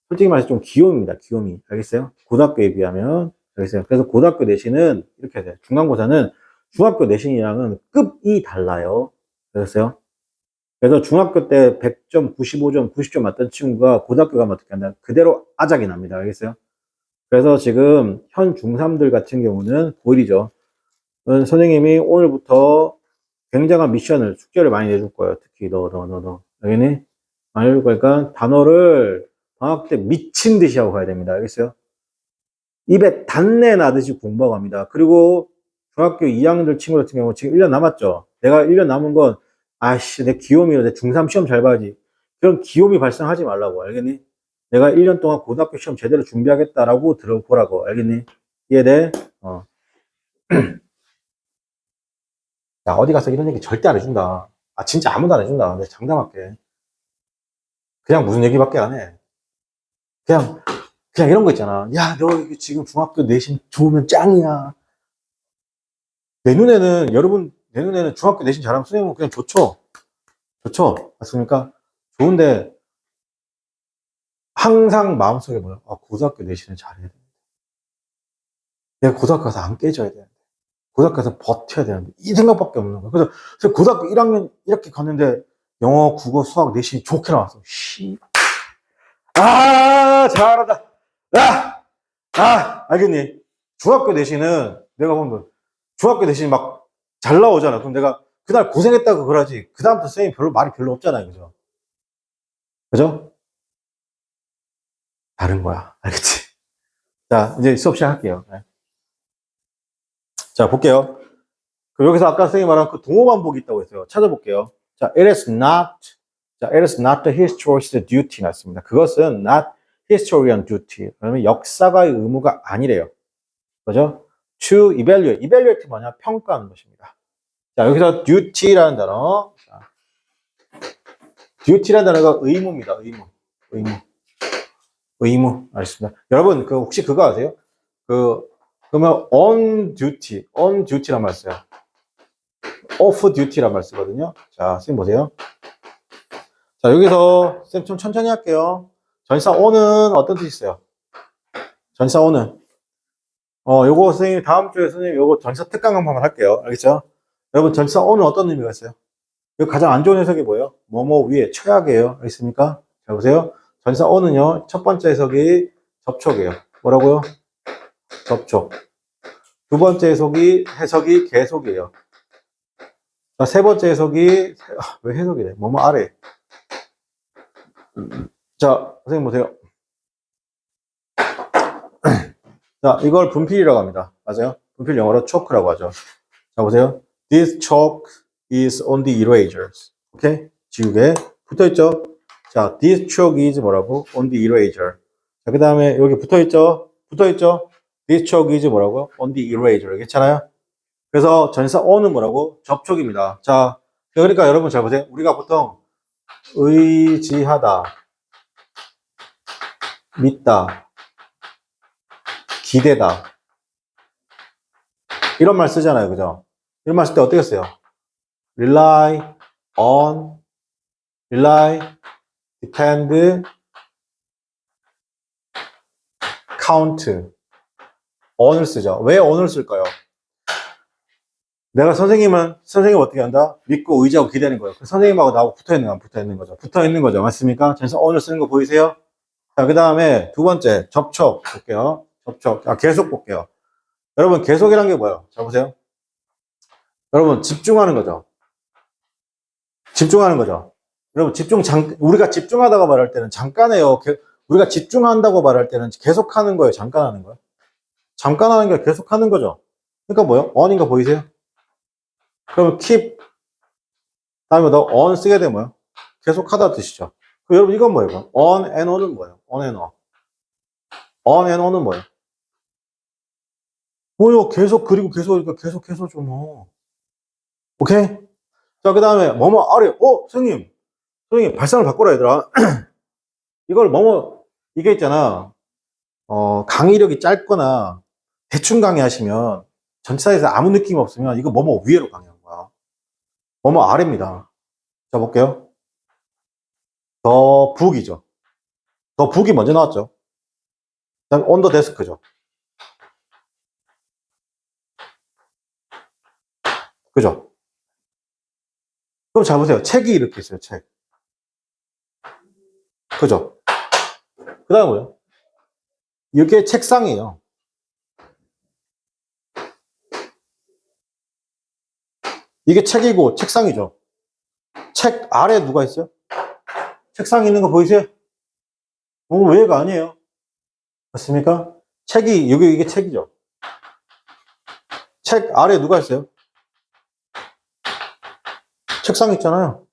솔직히 말해서 좀 귀요미입니다. 귀요미. 알겠어요? 고등학교에 비하면. 알겠어요? 그래서 고등학교 내신은 이렇게 해야 돼요. 중간고사는 중학교 내신이랑은 급이 달라요. 알겠어요? 그래서 중학교 때 100점, 95점, 90점 맞던 친구가 고등학교 가면 어떻게 한다? 그대로 아작이 납니다. 알겠어요? 그래서 지금 현 중3들 같은 경우는 고1이죠. 선생님이 오늘부터 굉장한 숙제를 많이 내줄 거예요. 특히 너. 알겠니? 많이 내줄 거니까 단어를 방학 때 미친 듯이 하고 가야 됩니다. 알겠어요? 입에 단내 나듯이 공부하고 갑니다. 그리고 중학교 2학년들 친구 같은 경우 지금 1년 남았죠? 내가 1년 남은 건 아씨 내 귀요미로 내 중3 시험 잘 봐야지. 그런 귀요미 발생하지 말라고. 알겠니? 내가 1년 동안 고등학교 시험 제대로 준비하겠다라고 들어보라고. 알겠니? 이해돼? 야, 어디 가서 이런 얘기 절대 안 해준다. 진짜 아무도 안 해준다. 내가 장담할게. 그냥 무슨 얘기밖에 안 해. 그냥 이런 거 있잖아. 야, 너 지금 중학교 내신 좋으면 짱이야. 내 눈에는 중학교 내신 잘하면 선생님은 그냥 좋죠. 좋죠. 맞습니까? 좋은데, 항상 마음속에 뭐야? 고등학교 내신을 잘해야 돼. 내가 고등학교 가서 안 깨져야 돼. 고등학교 가서 버텨야 되는데, 이 생각밖에 없는 거야. 그래서 고등학교 1학년 이렇게 갔는데, 영어, 국어, 수학 내신이 좋게 나왔어. 잘한다. 알겠니? 중학교 내신은 내가 보면 중학교 내신이 막 잘 나오잖아. 그럼 내가 그날 고생했다고 그러지. 그다음부터 선생님 말이 별로 없잖아요. 그죠? 그죠? 다른 거야. 알겠지? 자, 이제 수업 시작할게요. 네. 자, 볼게요. 여기서 아까 선생님이 말한 그 동호 반복이 있다고 했어요. 찾아볼게요. 자, it is not the historian's duty 났습니다. 그것은 not historian duty. 그러면 역사가의 의무가 아니래요. 그죠? to evaluate 뭐냐? 평가하는 것입니다. 자, 여기서 duty라는 단어. 자, duty라는 단어가 의무입니다. 의무. 알겠습니다. 여러분, 그 혹시 그거 아세요? 그러면 on duty란 말 써요. off duty란 말 쓰거든요. 자, 선생님 보세요. 자, 여기서 쌤 좀 천천히 할게요. 전치사 on은 어떤 뜻이 있어요? 전치사 on은 요거 선생님 다음 주에 선생님 요거 전치사 특강 한번 할게요. 알겠죠? 여러분 전치사 on은 어떤 의미가 있어요? 여기 가장 안 좋은 해석이 뭐예요? 뭐뭐 위에 최악이에요. 알겠습니까? 자, 보세요. 전치사 on은요, 첫 번째 해석이 접촉이에요. 뭐라고요? 접촉. 두 번째 해석이 계속이에요. 자, 세 번째 해석이, 왜 해석이래? 뭐뭐 아래. 자, 선생님 보세요. 자, 이걸 분필이라고 합니다. 맞아요? 분필 영어로 chalk라고 하죠. 자, 보세요. This chalk is on the erasers. 오케이? 지우개. 붙어있죠? 자, this chalk is 뭐라고? On the eraser. 자, 그 다음에 여기 붙어있죠? This chalk is 뭐라고? On the eraser. 괜찮아요? 그래서 전치사 on은 뭐라고? 접촉입니다. 자, 그러니까 여러분 잘 보세요. 우리가 보통 의지하다, 믿다, 기대다. 이런 말 쓰잖아요. 그죠? 이런 말 쓸 때 어떻게 써요? rely on, depend, count. on을 쓰죠. 왜 on을 쓸까요? 내가 선생님은 어떻게 한다? 믿고 의지하고 기대는 거예요. 선생님하고 나하고 붙어 있는 거죠. 맞습니까? 그래서 on을 쓰는 거 보이세요? 자, 그 다음에 두 번째, 접촉 볼게요. 계속 볼게요. 여러분, 계속이란 게 뭐예요? 자, 보세요. 여러분, 집중하는 거죠. 여러분, 우리가 집중하다고 말할 때는 잠깐이에요. 우리가 집중한다고 말할 때는 계속 하는 거예요. 잠깐 하는 거예요. 잠깐 하는 게 계속 하는 거죠. 그러니까 뭐예요? on인 거 보이세요? 그러면 keep, 다음에 너 on 쓰게 되면 뭐예요? 계속 하다 뜻이죠. 그럼 여러분, 이건 뭐예요? on and on은 뭐예요? on and on은 뭐예요? 뭐요? 계속, 그리고 계속이니까 계속 해서죠, 뭐. 오케이? 자, 그 다음에, 뭐뭐 아래, 선생님, 발상을 바꿔라, 얘들아. 이게 있잖아. 강의력이 짧거나, 대충 강의하시면, 전치사에서 아무 느낌 없으면, 이거 뭐뭐 위에로 강의하는 거야. 뭐뭐 아래입니다. 자, 볼게요. 더 북이죠. 더 북이 먼저 나왔죠. 그 다음에 on the desk죠. 그죠? 그럼 잘 보세요. 책이 이렇게 있어요, 책. 그죠? 그 다음에 뭐예요? 이게 책상이에요. 이게 책이고 책상이죠. 책 아래 누가 있어요? 책상 있는 거 보이세요? 왜가 아니에요. 맞습니까? 이게 책이죠. 책 아래 누가 있어요? 책상 있잖아요.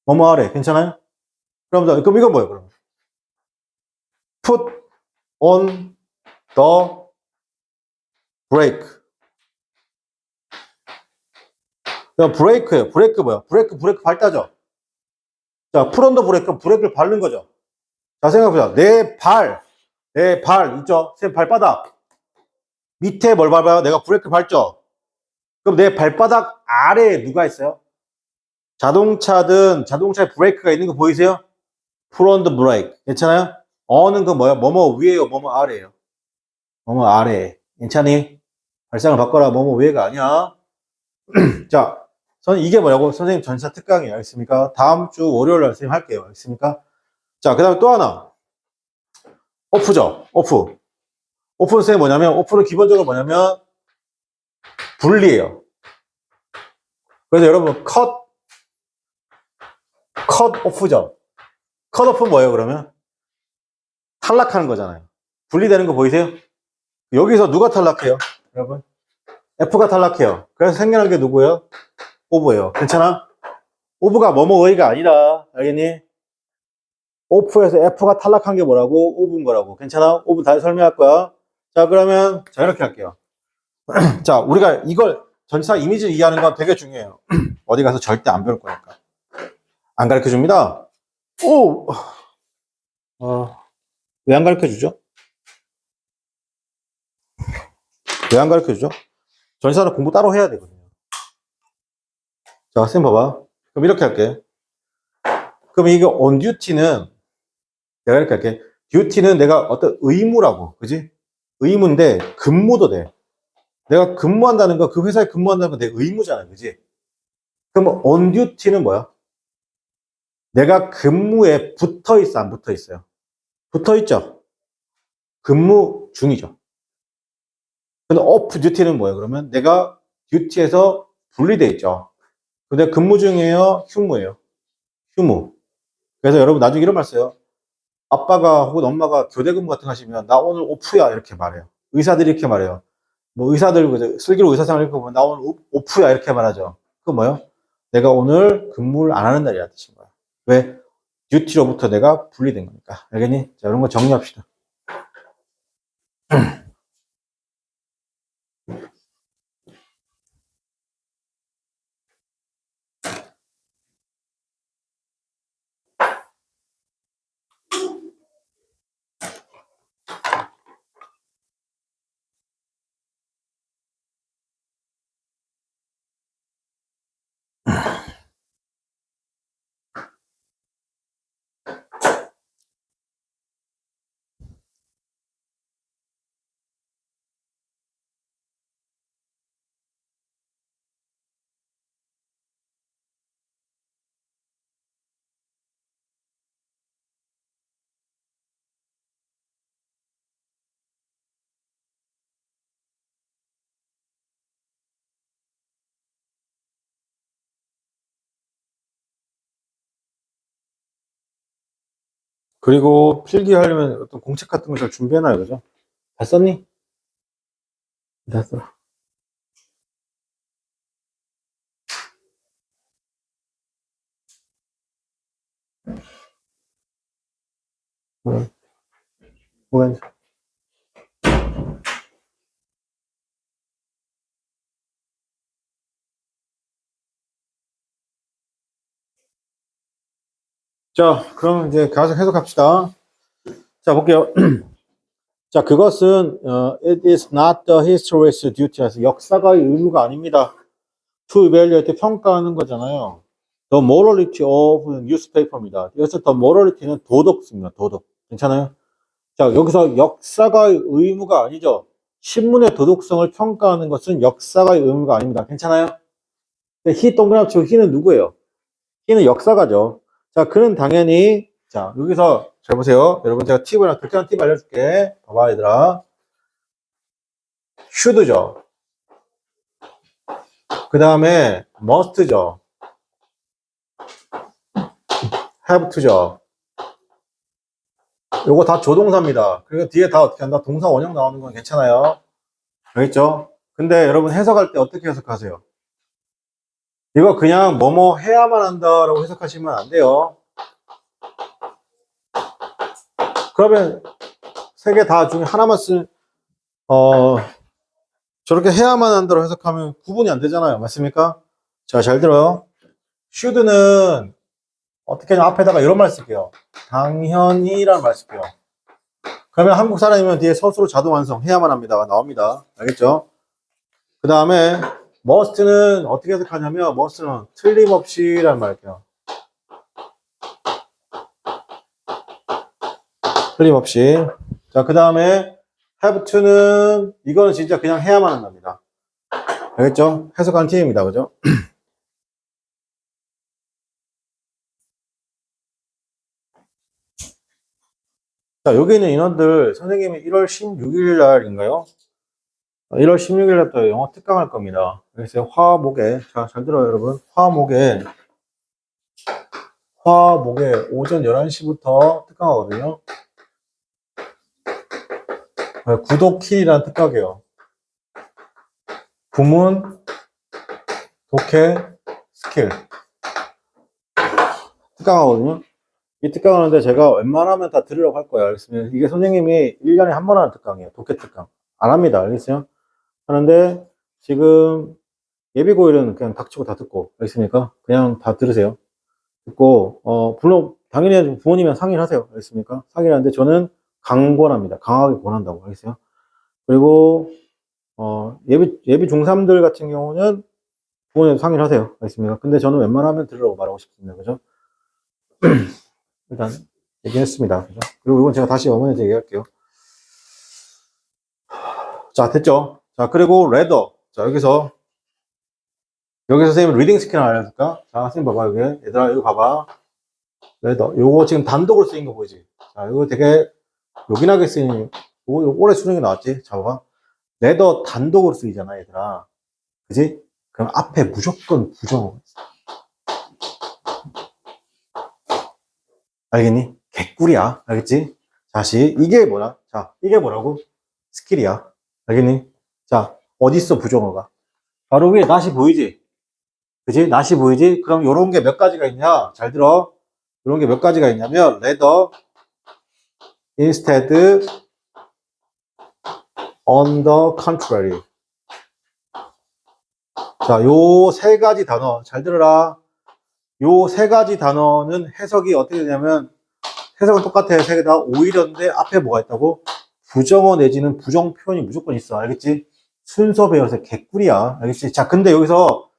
뭐뭐 아래, 괜찮아요? 그럼 이건 뭐예요, 그럼? Put on the brake. 그럼 브레이크예요. 브레이크 뭐야? 브레이크 밟다죠? 자, put on the brake, 브레이크를 밟는 거죠. 자, 생각해보자. 내 발, 있죠? 쌤 발바닥. 밑에 뭘 밟아요? 내가 브레이크 밟죠? 그럼 내 발바닥 아래에 누가 있어요? 자동차에 브레이크가 있는 거 보이세요? Put on the brake. 괜찮아요? on은 그 뭐야? 뭐뭐 위에요? 뭐뭐 아래에요? 뭐뭐 아래. 괜찮니? 발상을 바꿔라. 뭐뭐 위에가 아니야. 자, 이게 뭐냐고? 선생님 전사 특강이에요. 알겠습니까? 다음 주 월요일 날 선생님 할게요. 알겠습니까? 자, 그 다음에 또 하나. 오프죠? 오프. 오프는 선생님 뭐냐면, 오프는 기본적으로 뭐냐면, 분리예요. 그래서 여러분, 컷 오프죠? 컷오프 뭐예요, 그러면? 탈락하는 거잖아요. 분리되는 거 보이세요? 여기서 누가 탈락해요? 여러분? F가 탈락해요. 그래서 생겨난 게 누구예요? 오브예요. 괜찮아? 오브가 뭐뭐의가 아니다. 알겠니? 오프에서 F가 탈락한 게 뭐라고? 오브인 거라고. 괜찮아? 오브 다시 설명할 거야. 자, 그러면, 자, 이렇게 할게요. 자, 우리가 이걸 전치사 이미지를 이해하는 건 되게 중요해요. 어디 가서 절대 안 배울 거니까. 안 가르쳐 줍니다. 오! 왜 안 가르쳐 주죠? 왜 안 가르쳐 주죠? 전치사는 공부 따로 해야 되거든요. 자, 선생님 봐봐. 그럼 이렇게 할게. 그럼 이게 on duty는 내가 이렇게 할게. duty는 내가 어떤 의무라고. 그지? 의무인데 근무도 돼. 내가 근무한다는 거, 그 회사에 근무한다는 건 내 의무잖아. 그지? 그럼 on duty는 뭐야? 내가 근무에 붙어 있어, 안 붙어 있어요? 붙어 있죠? 근무 중이죠. 근데 off duty는 뭐예요? 그러면 내가 듀티에서 분리돼 있죠. 근데 근무 중이에요? 휴무예요? 휴무. 그래서 여러분 나중에 이런 말 써요. 아빠가 혹은 엄마가 교대 근무 같은 거 하시면 나 오늘 오프야 이렇게 말해요. 의사들이 이렇게 말해요. 뭐 의사들 슬기로 의사생활 이렇게 보면 나 오늘 오프야 이렇게 말하죠. 그거 뭐예요? 내가 오늘 근무를 안 하는 날이라는 뜻인 거야. 왜? 듀티로부터 내가 분리된 거니까. 알겠니? 자, 이런 거 정리합시다. 그리고 필기하려면 어떤 공책 같은 거 잘 준비해놔요. 그죠? 다 썼니? 다 써. 뭐, 뭐가 있어? 자, 그럼 이제 계속 해석합시다. 자, 볼게요. 자, 그것은 it is not the history's duty. 역사가의 의무가 아닙니다. to evaluate 평가하는 거잖아요. The morality of newspaper입니다. 여기서 the morality는 도덕입니다. 도덕. 괜찮아요? 자, 여기서 역사가의 의무가 아니죠. 신문의 도덕성을 평가하는 것은 역사가의 의무가 아닙니다. 괜찮아요? 근데 히 동그라미 치고 히는 누구예요? 히는 역사가죠. 자, 그는 당연히 자, 여기서 잘 보세요. 여러분 제가 팁을 극단한 팁 알려줄게. 봐봐 얘들아. should죠. 그 다음에 must죠. have to죠. 요거 다 조동사입니다. 그리고 뒤에 다 어떻게 한다? 동사 원형 나오는 건 괜찮아요. 알겠죠? 근데 여러분 해석할 때 어떻게 해석하세요? 이거 그냥 뭐뭐 해야만 한다라고 해석하시면 안 돼요. 그러면 세 개 다 중에 하나만 저렇게 해야만 한다고 해석하면 구분이 안 되잖아요. 맞습니까? 자, 잘 들어요. should는 어떻게 하냐 앞에다가 이런 말 쓸게요. 당연히라는 말 쓸게요. 그러면 한국 사람이면 뒤에 서술어 자동 완성 해야만 합니다가 나옵니다. 알겠죠? 그 다음에 must는 어떻게 해석하냐면 must는 틀림없이라는 말이에요. 틀림없이. 자, 그 다음에 have to는 이거는 진짜 그냥 해야만 한답니다. 알겠죠? 해석하는 팁입니다. 그죠? 자, 여기 있는 인원들 선생님이 1월 16일 날인가요? 1월 16일 날부터 영어 특강할 겁니다. 그래서 화목에 자, 잘 들어요, 여러분. 화목에 화, 목에 오전 11시부터 특강하거든요. 구독킬이라는 특강이에요. 부문, 독해, 스킬. 특강하거든요. 이 특강하는데 제가 웬만하면 다 들으려고 할 거예요. 알겠습니다. 이게 선생님이 1년에 한 번 하는 특강이에요. 독해 특강. 안 합니다. 알겠어요? 하는데 지금 예비고일은 그냥 닥치고 다 듣고. 알겠습니까? 그냥 다 들으세요. 듣고, 물론, 당연히 부모님이랑 상의를 하세요. 알겠습니까? 상의를 하는데 저는 강권합니다. 강하게 권한다고. 알겠어요? 그리고, 예비 중3들 같은 경우는 부모님 상의를 하세요. 알겠습니까? 근데 저는 웬만하면 들으라고 말하고 싶습니다. 그죠? 일단, 얘기했습니다. 그죠? 그리고 이건 제가 다시 어머니한테 얘기할게요. 자, 됐죠? 자, 그리고 레더. 자, 여기서 선생님 리딩 스킬 하나 알려줄까? 자, 선생님 봐봐, 여기. 얘들아, 이거 봐봐. 레더. 요거 지금 단독으로 쓰인 거 보이지? 자, 이거 되게 요긴하게 쓰인, 요거 올해 수능에 나왔지? 자, 봐봐. 레더 단독으로 쓰이잖아, 얘들아. 그지? 그럼 앞에 무조건 부정어. 알겠니? 개꿀이야. 알겠지? 다시, 이게 뭐야? 자, 이게 뭐라고? 스킬이야. 알겠니? 자, 어딨어, 부정어가? 바로 위에 낫이 보이지? 그지? 낫이 보이지? 그럼 요런 게 몇 가지가 있냐? 잘 들어. 요런 게 몇 가지가 있냐면, 레더, instead, on the contrary. 자, 요 세 가지 단어, 잘 들어라. 요 세 가지 단어는 해석이 어떻게 되냐면, 해석은 똑같아. 세 개 다 오히려인데 앞에 뭐가 있다고? 부정어 내지는 부정 표현이 무조건 있어. 알겠지? 순서 배워서 개꿀이야. 알겠지? 자, 근데 여기서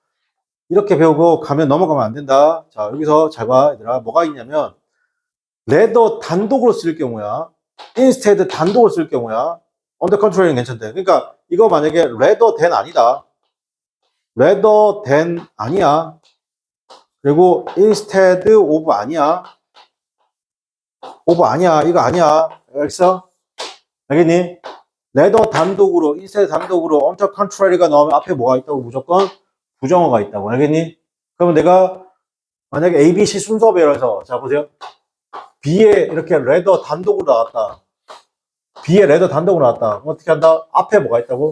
이렇게 배우고 가면 넘어가면 안 된다. 자, 여기서 잘 봐, 얘들아. 뭐가 있냐면, 레더 단독으로 쓸 경우야. instead 단독으로 쓸 경우야. on the contrary는 괜찮대. 그러니까 이거 만약에 rather than 아니다. rather than 아니야. 그리고 instead of 아니야. of 아니야. 이거 아니야. 알겠어? 알겠니? rather 단독으로, instead 단독으로 on the contrary가 나오면 앞에 뭐가 있다고? 무조건 부정어가 있다고. 알겠니? 그러면 내가 만약에 A, B, C 순서별에서 자 보세요. B에 이렇게 rather 단독으로 나왔다. B에 레더 단독으로 나왔다. 어떻게 한다? 앞에 뭐가 있다고?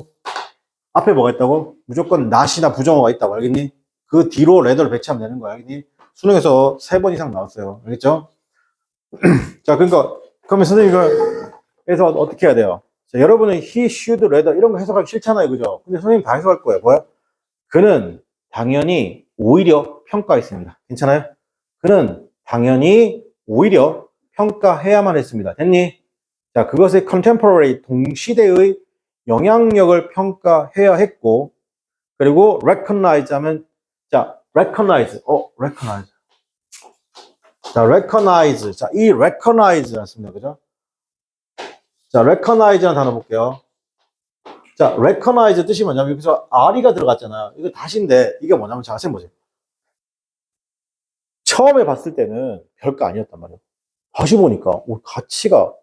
앞에 뭐가 있다고? 무조건 not이나 부정어가 있다고. 알겠니? 그 뒤로 레더를 배치하면 되는 거야. 알겠니? 수능에서 3번 이상 나왔어요. 알겠죠? 자, 그러니까, 그러면 선생님 그래서 어떻게 해야 돼요? 자, 여러분은 he, should, rather 이런 거 해석하기 싫잖아요. 그죠? 근데 선생님 다 해석할 거예요. 뭐야? 그는 당연히 오히려 평가했습니다. 괜찮아요? 그는 당연히 오히려 평가해야만 했습니다. 됐니? 자, 그것의 contemporary, 동시대의 영향력을 평가해야 했고, 그리고 recognize 하면, 자, recognize. 자, recognize. 자, 이 recognize 였습니다. 그죠? 자, recognize라는 단어 볼게요. 자, recognize 뜻이 뭐냐면, 여기서 R이가 들어갔잖아요. 이거 다시인데, 이게 뭐냐면, 자, 선생님 보세요. 처음에 봤을 때는 별거 아니었단 말이에요. 다시 보니까, 가치가,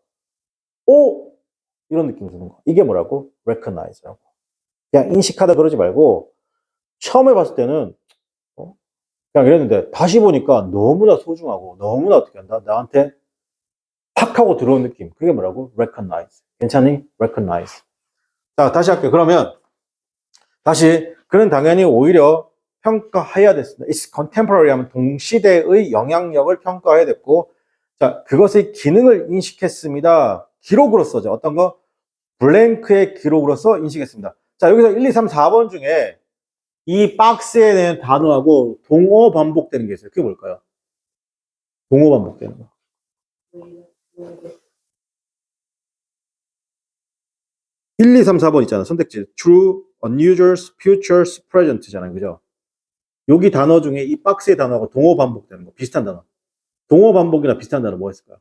이런 느낌이 드는 거. 이게 뭐라고? recognize라고. 그냥 인식하다 그러지 말고, 처음에 봤을 때는, 그냥 이랬는데, 다시 보니까 너무나 소중하고, 너무나 어떻게 한다? 나한테 팍 하고 들어온 느낌. 그게 뭐라고? recognize. 괜찮니? recognize. 자, 다시 할게요. 그러면, 다시, 그는 당연히 오히려 평가해야 됐습니다. It's contemporary 하면 동시대의 영향력을 평가해야 됐고, 자, 그것의 기능을 인식했습니다. 기록으로서죠. 어떤 거? 블랭크의 기록으로서 인식했습니다. 자, 여기서 1, 2, 3, 4번 중에 이 박스에 대한 단어하고 동어 반복되는 게 있어요. 그게 뭘까요? 동어 반복되는 거. 1, 2, 3, 4번 있잖아. 선택지. True, unusual, future, present잖아요. 그죠? 여기 단어 중에 이 박스의 단어하고 동어 반복되는 거. 비슷한 단어. 동어 반복이나 비슷한 단어 뭐가 있을까요?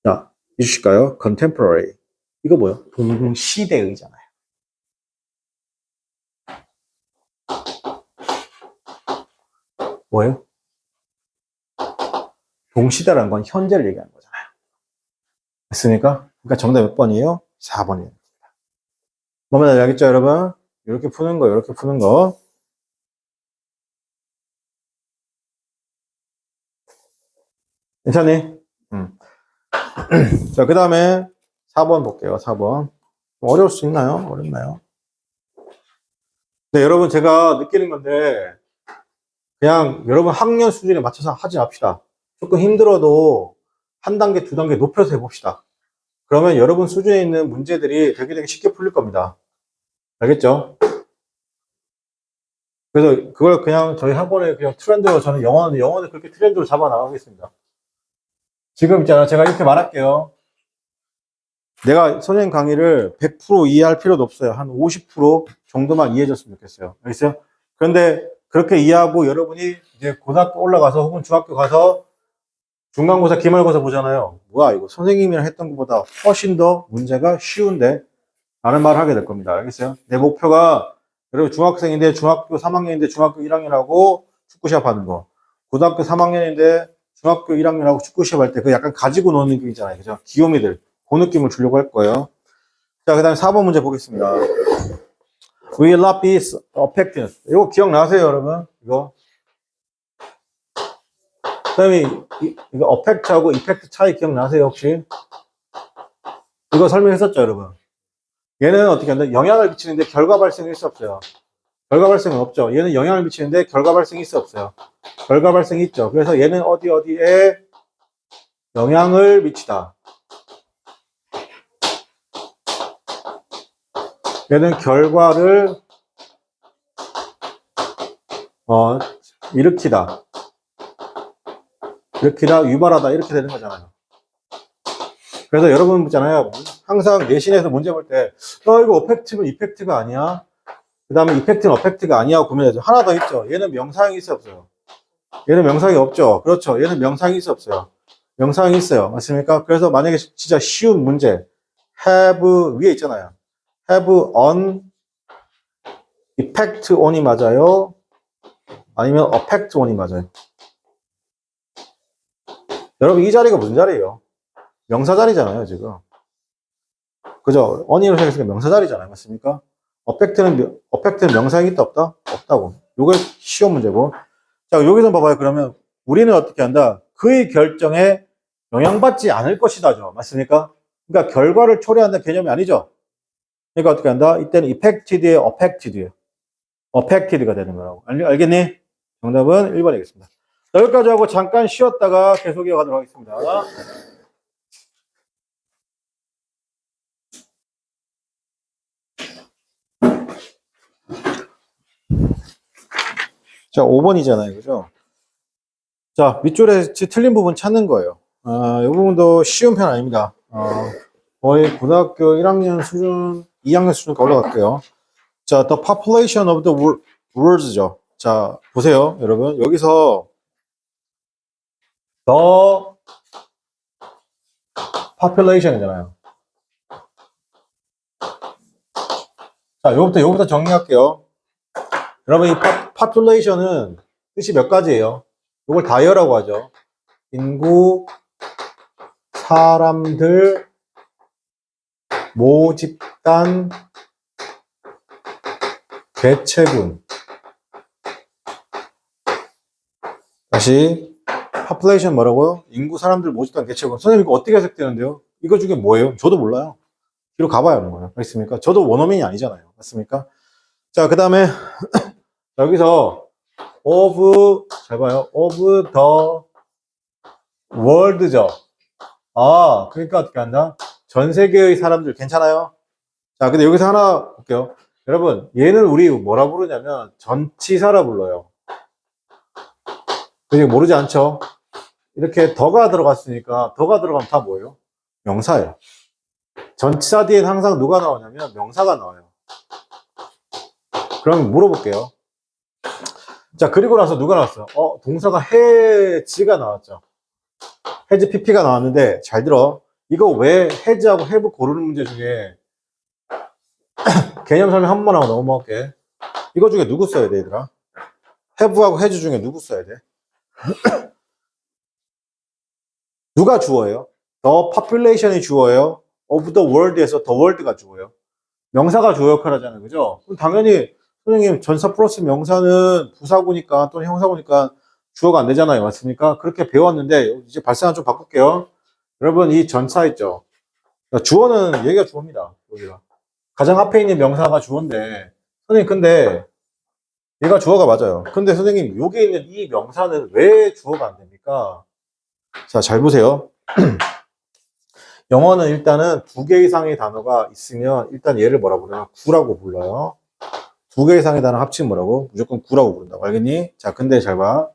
자, 해주실까요? contemporary. 이거 뭐예요? 동시대의잖아요. 뭐예요? 동시대라는 건 현재를 얘기하는 거잖아요. 됐습니까? 그러니까 정답 몇 번이에요? 4번이에요. 뭐면 알겠죠, 여러분? 이렇게 푸는 거, 이렇게 푸는 거. 괜찮니? 자, 그 다음에 4번 볼게요. 4번. 어려울 수 있나요? 어렵나요? 네, 여러분, 제가 느끼는 건데, 그냥 여러분 학년 수준에 맞춰서 하지 맙시다. 조금 힘들어도 한 단계, 두 단계 높여서 해봅시다. 그러면 여러분 수준에 있는 문제들이 되게 쉽게 풀릴 겁니다. 알겠죠? 그래서 그걸 그냥 저희 학원에 그냥 트렌드로 저는 영어는 그렇게 트렌드로 잡아 나가겠습니다. 지금 있잖아. 제가 이렇게 말할게요. 내가 선생님 강의를 100% 이해할 필요도 없어요. 한 50% 정도만 이해해줬으면 좋겠어요. 알겠어요? 그런데 그렇게 이해하고 여러분이 이제 고등학교 올라가서 혹은 중학교 가서 중간고사, 기말고사 보잖아요. 뭐야, 이거 선생님이랑 했던 것보다 훨씬 더 문제가 쉬운데? 라는 말을 하게 될 겁니다. 알겠어요? 내 목표가 여러분 중학생인데 중학교 3학년인데 중학교 1학년하고 축구 시합하는 거. 고등학교 3학년인데 중학교 1학년하고 축구 시합할 때 그 약간 가지고 노는 게 있잖아요. 그죠? 귀요미들. 그 느낌을 주려고 할 거예요. 자, 그 다음에 4번 문제 보겠습니다. Will not be affected. 이거 기억나세요, 여러분? 이거. 그 다음에 이거 affect하고 effect 차이 기억나세요, 혹시? 이거 설명했었죠, 여러분? 얘는 어떻게 한다? 영향을 미치는데 결과 발생이 있어 없어요? 결과 발생은 없죠. 얘는 영향을 미치는데 결과 발생이 있어 없어요? 결과 발생이 있죠. 그래서 얘는 어디에 영향을 미치다. 얘는 결과를 일으키다, 유발하다 이렇게 되는 거잖아요. 그래서 여러분 있잖아요. 항상 내신에서 문제 볼 때, 이거 어펙티브, 이펙트가 아니야? 그 다음에 이펙트는 어펙트가 아니야? 고민해야죠. 하나 더 있죠. 얘는 명사형이 있어 없어요? 얘는 명사형이 없죠. 그렇죠. 얘는 명사형이 있어 없어요? 명사형이 있어요. 맞습니까? 그래서 만약에 진짜 쉬운 문제, have 위에 있잖아요. have on, effect on이 맞아요? 아니면 affect on이 맞아요? 여러분 이 자리가 무슨 자리예요? 명사 자리잖아요, 지금. 그죠? on이라고 생각했으니까 명사 자리잖아요. 맞습니까? affect는 명사형이 있다, 없다? 없다고. 요게 쉬운 문제고. 자, 여기서 봐봐요. 그러면 우리는 어떻게 한다? 그의 결정에 영향받지 않을 것이다죠. 맞습니까? 그러니까 결과를 초래한다는 개념이 아니죠. 그러니까 어떻게 한다? 이때는 affected에 affected가 되는 거라고. 알겠니? 정답은 1번이겠습니다. 여기까지 하고 잠깐 쉬었다가 계속 이어가도록 하겠습니다. 자, 5번이잖아요. 그죠? 자, 밑줄에 틀린 부분 찾는 거예요. 이 부분도 쉬운 편 아닙니다. 거의 고등학교 1학년 수준, 2학년 수준까지 올라갈게요. 자, the population of the world죠. 자, 보세요, 여러분. 여기서 the population이잖아요. 자, 요거부터 정리할게요. 여러분, 이 population은 뜻이 몇 가지예요? 이걸 다이어라고 하죠. 인구, 사람들, 모집단, 개체군. 다시 population 뭐라고요? 인구, 사람들, 모집단, 개체군. 선생님 이거 어떻게 해석되는데요? 이거 중에 뭐예요? 저도 몰라요. 뒤로 가봐야 하는 거예요. 알겠습니까? 저도 원어민이 아니잖아요. 맞습니까? 자, 그 다음에 여기서 잘 봐요. of the world죠. 그러니까 어떻게 한다? 전 세계의 사람들 괜찮아요? 자, 근데 여기서 하나 볼게요. 여러분, 얘는 우리 뭐라 부르냐면 전치사라 불러요. 그게 모르지 않죠? 이렇게 더가 들어갔으니까 더가 들어가면 다 뭐예요? 명사예요. 전치사 뒤엔 항상 누가 나오냐면 명사가 나와요. 그럼 물어볼게요. 자, 그리고 나서 누가 나왔어요? 동사가 해지가 나왔죠. 해지 PP가 나왔는데 잘 들어. 이거 왜 해지하고 have 고르는 문제 중에 개념 설명 한 번 하고 넘어갈게. 이거 중에 누구 써야 돼, 얘들아? have하고 해지 중에 누구 써야 돼? 누가 주어예요? The population이 주어예요? of the world에서 the world가 주어예요? 명사가 주어 역할 하잖아요. 그죠? 그럼 당연히 선생님 전사 플러스 명사는 부사구니까 또는 형사구니까 주어가 안 되잖아요. 맞습니까? 그렇게 배웠는데 이제 발상을 좀 바꿀게요. 여러분 이 전차 있죠. 주어는 얘가 주어입니다. 여기가 가장 앞에 있는 명사가 주어인데 선생님 근데 얘가 주어가 맞아요. 근데 선생님 여기 있는 이 명사는 왜 주어가 안 됩니까? 자, 잘 보세요. 영어는 일단은 두 개 이상의 단어가 있으면 일단 얘를 뭐라 부르냐? 구라고 불러요. 두 개 이상의 단어 합치면 뭐라고? 무조건 구라고 부른다고. 알겠니? 자, 근데 잘 봐.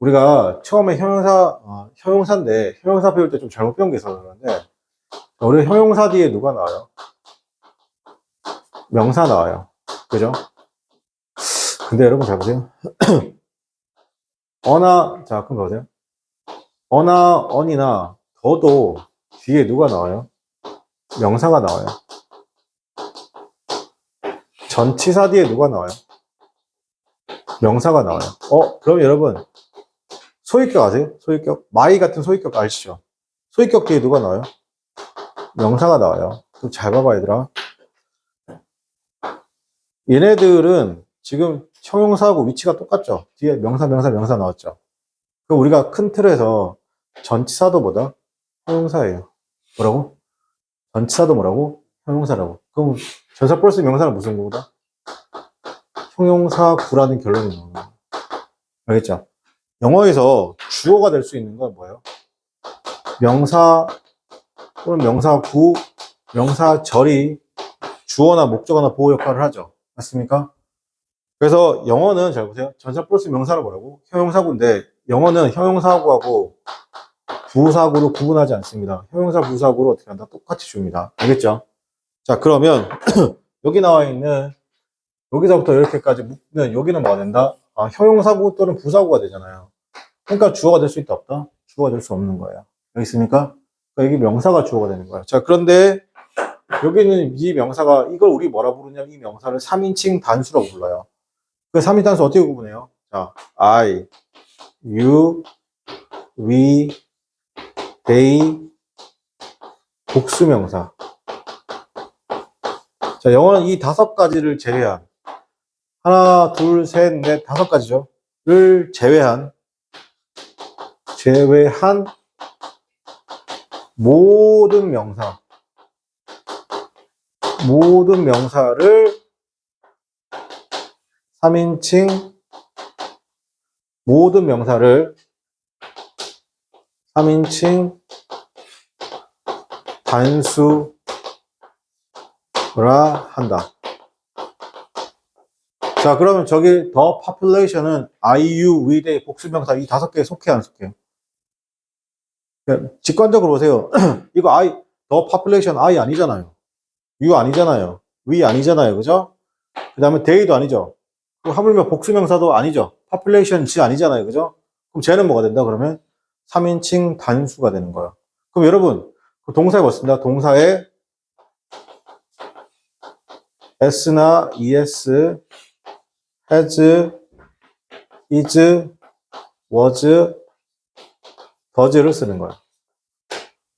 우리가 처음에 형용사인데 형용사 배울 때 좀 잘못 배운 게 있어서 그러는데 우리 형용사 뒤에 누가 나와요? 명사 나와요. 그죠? 근데 여러분 잘 보세요. 자, 그럼 보세요. 언이나 더도 뒤에 누가 나와요? 명사가 나와요. 전치사 뒤에 누가 나와요? 명사가 나와요. 그럼 여러분, 소위격 아세요? 소위격? 마이 같은 소위격 아시죠? 소위격 뒤에 누가 나와요? 명사가 나와요. 좀 잘 봐봐, 얘들아. 얘네들은 지금 형용사하고 위치가 똑같죠? 뒤에 명사 나왔죠? 그럼 우리가 큰 틀에서 전치사도 뭐다? 형용사예요. 뭐라고? 전치사도 뭐라고? 형용사라고. 그럼 전사 플러스 명사는 무슨 구다? 형용사 구라는 결론이 나오는 거예요. 알겠죠? 영어에서 주어가 될 수 있는 건 뭐예요? 명사 또는 명사구, 명사절이 주어나 목적어나 보호 역할을 하죠. 맞습니까? 그래서 영어는 잘 보세요. 전사 플러스 명사를 뭐라고? 형용사구인데 영어는 형용사구하고 부사구로 구분하지 않습니다. 형용사, 부사구로 어떻게 한다? 똑같이 줍니다. 알겠죠? 자, 그러면 여기 나와 있는 여기서부터 이렇게까지 묶는 여기는 뭐가 된다? 형용사구 또는 부사구가 되잖아요. 그러니까 주어가 될 수 있다 없다? 주어가 될 수 없는 거예요. 여기 있습니까? 그러니까 여기 명사가 주어가 되는 거예요. 자, 그런데 여기는 이 명사가 이걸 우리 뭐라 부르냐면 이 명사를 3인칭 단수라고 불러요. 그 3인칭 단수 어떻게 구분해요? 자, I, you, we, they, 복수명사. 자, 영어는 이 5가지를 제외한 하나, 둘, 셋, 넷, 5가지죠. 를 제외한 모든 명사를 3인칭 모든 명사를 3인칭 단수라 한다. 자, 그러면 저기 the population은 I, you, we, they 복수명사 이 5개에 속해 안 속해요? 직관적으로 보세요. 이거 the population I 아니잖아요. you 아니잖아요. we 아니잖아요. 그죠? 그 다음에 they도 아니죠. 그럼 하물며 복수명사도 아니죠. population 지 아니잖아요. 그죠? 그럼 쟤는 뭐가 된다? 그러면 3인칭 단수가 되는 거예요. 그럼 여러분, 그 동사에 뭐 씁니다? 동사에 s나 es, has, is, was, does를 쓰는 거예요.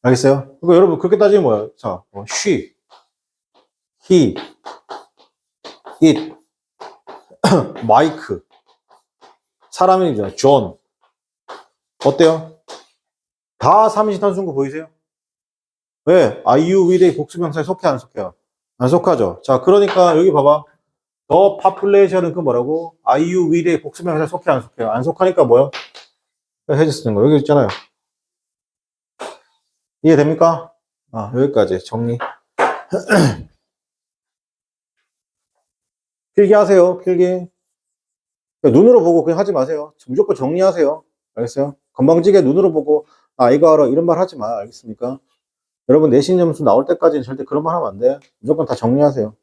알겠어요? 그러니까 여러분, 그렇게 따지면 뭐예요? 자, she, he, it, 마이크, 사람 이름이잖아요. 존. 어때요? 다 3인칭 단수인 거 보이세요? 왜? are you, we, they 복수명사에 속해 안 속해요? 안 속하죠. 자, 그러니까 여기 봐봐. the population은 그 뭐라고? are you, we, they 복수명사에 속해 안 속해요? 안 속하니까 뭐요? 해제 쓰는 거. 여기 있잖아요. 이해됩니까? 여기까지 정리. 필기 하세요. 필기. 눈으로 보고 그냥 하지 마세요. 무조건 정리하세요. 알겠어요? 건방지게 눈으로 보고 이거 알아 이런 말 하지 마. 알겠습니까? 여러분 내신 점수 나올 때까지는 절대 그런 말 하면 안 돼. 무조건 다 정리하세요.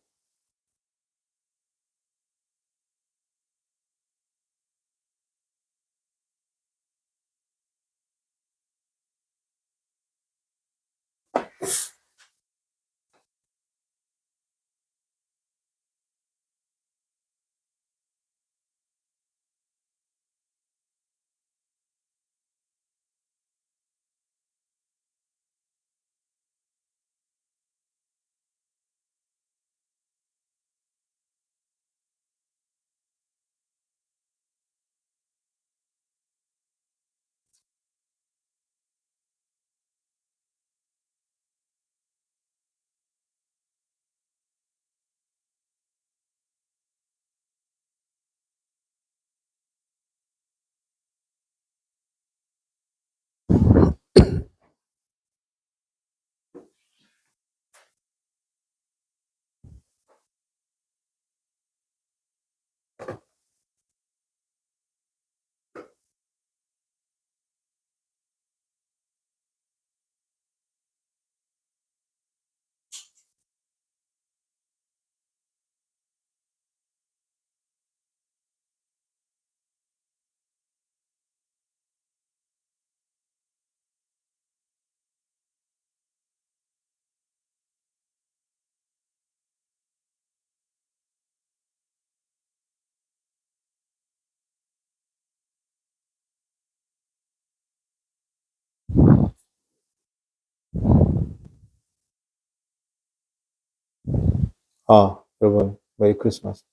아, 여러분, 메리 크리스마스.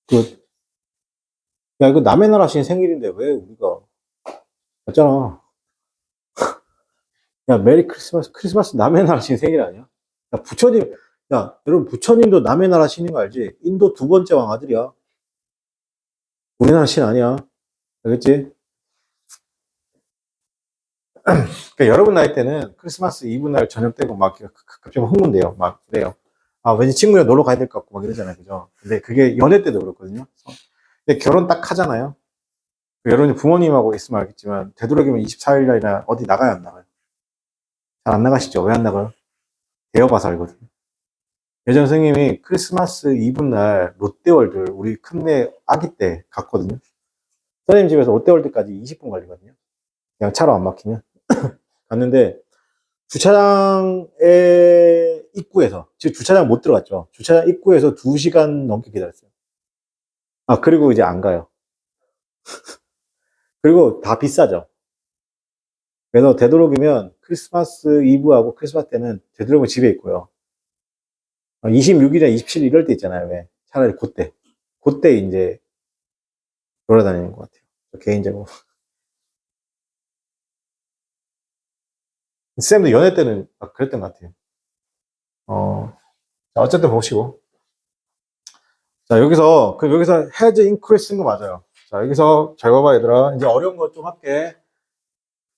굿. 야, 이거 남의 나라 신 생일인데 왜 우리가, 맞잖아. 야, 메리 크리스마스, 크리스마스 남의 나라 신 생일 아니야? 야, 부처님, 야, 여러분, 부처님도 남의 나라 신인 거 알지? 인도 두 번째 왕 아들이야. 우리나라 신 아니야. 알겠지? 그러니까 여러분 나이 때는 크리스마스 이브 날 저녁 때고 막 갑자기 흥분돼요. 막 그래요. 아, 왠지 친구랑 놀러 가야 될 것 같고 막 이러잖아요. 그죠? 근데 그게 연애 때도 그렇거든요. 근데 결혼 딱 하잖아요. 여러분이 부모님하고 있으면 알겠지만 되도록이면 24일 날이나 어디 나가야 안 나가요. 잘 안 나가시죠? 왜 안 나가요? 대여봐서 알거든요. 예전 선생님이 크리스마스 이브 날 롯데월드 우리 큰애 아기 때 갔거든요. 선생님 집에서 롯데월드까지 20분 걸리거든요. 그냥 차로 안 막히면. 갔는데 주차장에 입구에서 즉 주차장 못 들어갔죠. 주차장 입구에서 2시간 넘게 기다렸어요. 아 그리고 이제 안 가요. 그리고 다 비싸죠. 그래서 되도록이면 크리스마스 이브하고 크리스마스 때는 되도록이면 집에 있고요. 26일이나 27일 이럴 때 있잖아요. 왜? 차라리 그때 이제 돌아다니는 것 같아요. 개인적으로. 쌤도 연애 때는 그랬던 것 같아요. 자, 어쨌든 보시고. 자, 여기서 has increase인 거 맞아요. 자, 여기서 잘 봐봐, 얘들아. 이제 어려운 거 좀 할게.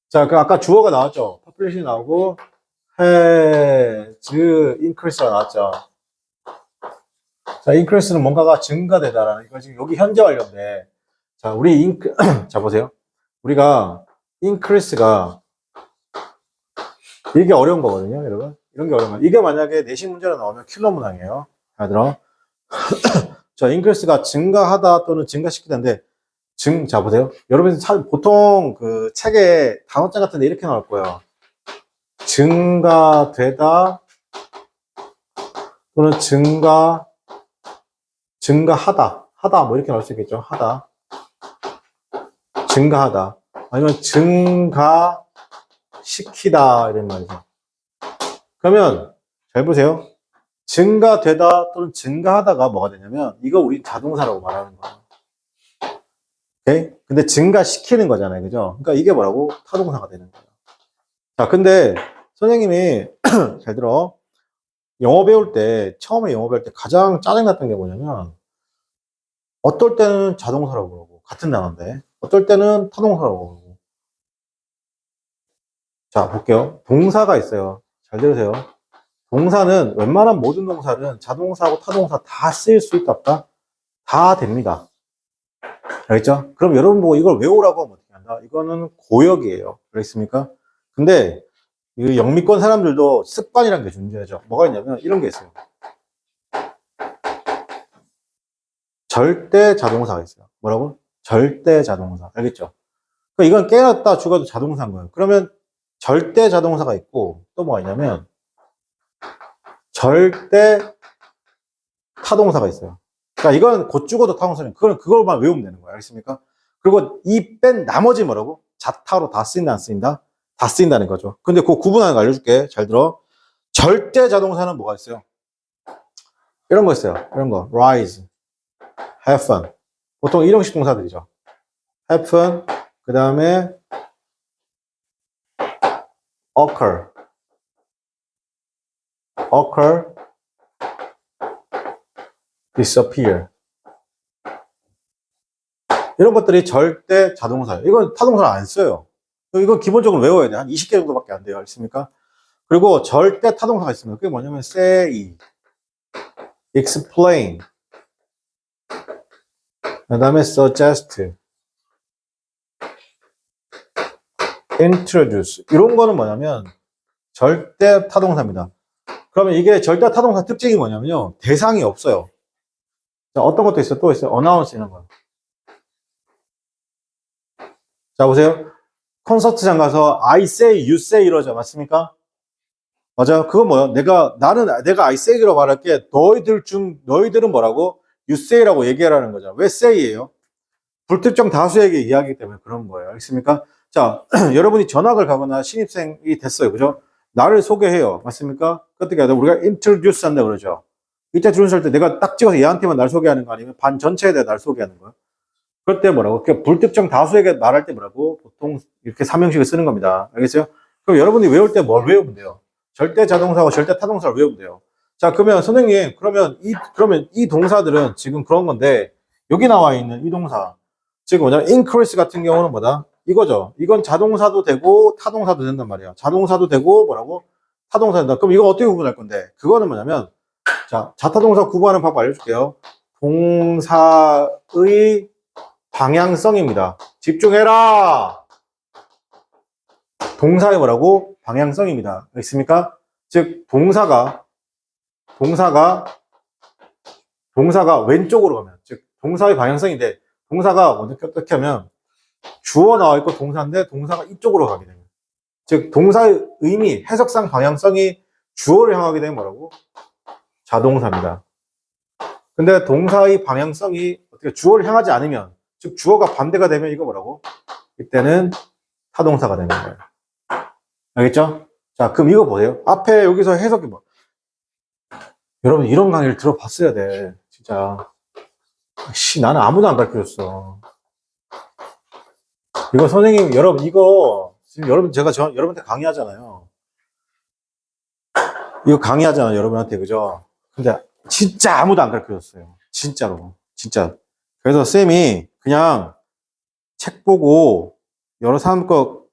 자, 그 아까 주어가 나왔죠? population이 나오고, has increase가 나왔죠? 자, increase는 뭔가가 증가되다라는, 이거 지금 여기 현재 완료인데, 자, 자, 보세요. 우리가 increase가, 이게 어려운 거거든요, 여러분. 이런 게 어려운 거. 이게 만약에 내신 문제로 나오면 킬러 문항이에요. 얘들아. 자, increase가 증가하다 또는 증가시키다인데, 자, 보세요. 여러분, 보통 그 책에 단어장 같은 데 이렇게 나올 거예요. 증가되다 또는 증가하다 뭐 이렇게 나올 수 있겠죠. 증가하다. 아니면 증가시키다 이런 말이죠. 그러면 잘 보세요. 증가되다 또는 증가하다가 뭐가 되냐면 이거 우리 자동사라고 말하는 거예요. 오케이? 근데 증가시키는 거잖아요. 그죠? 그러니까 이게 뭐라고? 타동사가 되는 거예요. 자, 근데 선생님이 잘 들어. 처음에 영어 배울 때 가장 짜증났던 게 뭐냐면 어떨 때는 자동사라고 그러고 같은 단어인데 어떨 때는 타동사라고 그러고. 자, 볼게요. 동사가 있어요. 잘 들으세요. 동사는 웬만한 모든 동사는 자동사하고 타동사 다 쓰일 수 있다 없다? 다 됩니다. 알겠죠? 그럼 여러분 보고 이걸 외우라고 하면 어떻게 한다? 이거는 고역이에요. 그렇습니까? 근데 이 영미권 사람들도 습관이라는 게 존재하죠. 뭐가 있냐면 이런 게 있어요. 절대 자동사가 있어요. 뭐라고? 절대 자동사. 알겠죠? 그러니까 이건 깨놨다 죽어도 자동사인 거예요. 그러면 절대 자동사가 있고 또 뭐가 있냐면 절대 타동사가 있어요. 그러니까 이건 곧 죽어도 타동사는 그걸만 외우면 되는 거예요. 알겠습니까? 그리고 이 뺀 나머지 뭐라고? 자타로 다 쓰인다 안 쓰인다? 다 쓰인다는 거죠. 근데 그 구분하는 거 알려줄게. 잘 들어. 절대 자동사는 뭐가 있어요? 이런 거 있어요. 이런 거. rise, have fun. 보통 일형식 동사들이죠. have fun. 그 다음에 occur, disappear. 이런 것들이 절대 자동사예요. 이건 타동사를 안 써요. 이건 기본적으로 외워야 돼. 한 20개 정도밖에 안 돼요. 알겠습니까? 그리고 절대 타동사가 있습니다. 그게 뭐냐면 say, explain, 그 다음에 suggest, introduce. 이런 거는 뭐냐면 절대 타동사입니다. 그러면 이게 절대 타동사 특징이 뭐냐면요. 대상이 없어요. 자, 어떤 것도 있어요? 또 있어요. announce 이런 거. 자, 보세요. 콘서트장 가서 I say, you say 이러죠. 맞습니까? 맞아요. 그건 뭐야? 내가 I say라고 말할게. 너희들은 뭐라고? You say라고 얘기하라는 거죠. 왜 say예요? 불특정 다수에게 이야기하기 때문에 그런 거예요. 알겠습니까? 자, 여러분이 전학을 가거나 신입생이 됐어요. 그죠? 나를 소개해요. 맞습니까? 어떻게 하다 우리가 introduce 한다 그러죠. introduce 할 때 내가 딱 찍어서 얘한테만 날 소개하는 거 아니면 반 전체에 대해 날 소개하는 거야. 그럴 때 뭐라고? 그 불특정 다수에게 말할 때 뭐라고? 보통 이렇게 삼형식을 쓰는 겁니다. 알겠어요? 그럼 여러분이 외울 때 뭘 외우면 돼요? 절대 자동사하고 절대 타동사를 외우면 돼요. 자, 그러면 선생님, 그러면 이 동사들은 지금 그런 건데, 여기 나와 있는 이 동사. 지금 뭐냐면, increase 같은 경우는 뭐다? 이거죠. 이건 자동사도 되고, 타동사도 된단 말이야. 자동사도 되고, 뭐라고? 타동사도 된다. 그럼 이거 어떻게 구분할 건데? 그거는 뭐냐면, 자, 자타동사 구분하는 방법 알려줄게요. 동사의 방향성입니다. 집중해라! 동사의 뭐라고? 방향성입니다. 알겠습니까? 즉, 동사가 왼쪽으로 가면, 즉, 동사의 방향성인데, 동사가 어떻게 하면, 주어 나와 있고 동사인데, 동사가 이쪽으로 가게 되면. 즉, 동사의 의미, 해석상 방향성이 주어를 향하게 되면 뭐라고? 자동사입니다. 근데 동사의 방향성이 어떻게 주어를 향하지 않으면, 즉, 주어가 반대가 되면 이거 뭐라고? 이때는 타동사가 되는 거예요. 알겠죠? 자, 그럼 이거 보세요. 앞에 여기서 해석이 뭐. 여러분, 이런 강의를 들어봤어야 돼. 진짜. 나는 아무도 안 가르쳐줬어. 이거 선생님, 여러분, 이거, 지금 여러분, 여러분한테 강의하잖아요. 이거 강의하잖아요, 여러분한테, 그죠? 근데 진짜 아무도 안 가르쳐줬어요. 진짜로. 진짜. 그래서 쌤이 그냥 책 보고 여러 사람 거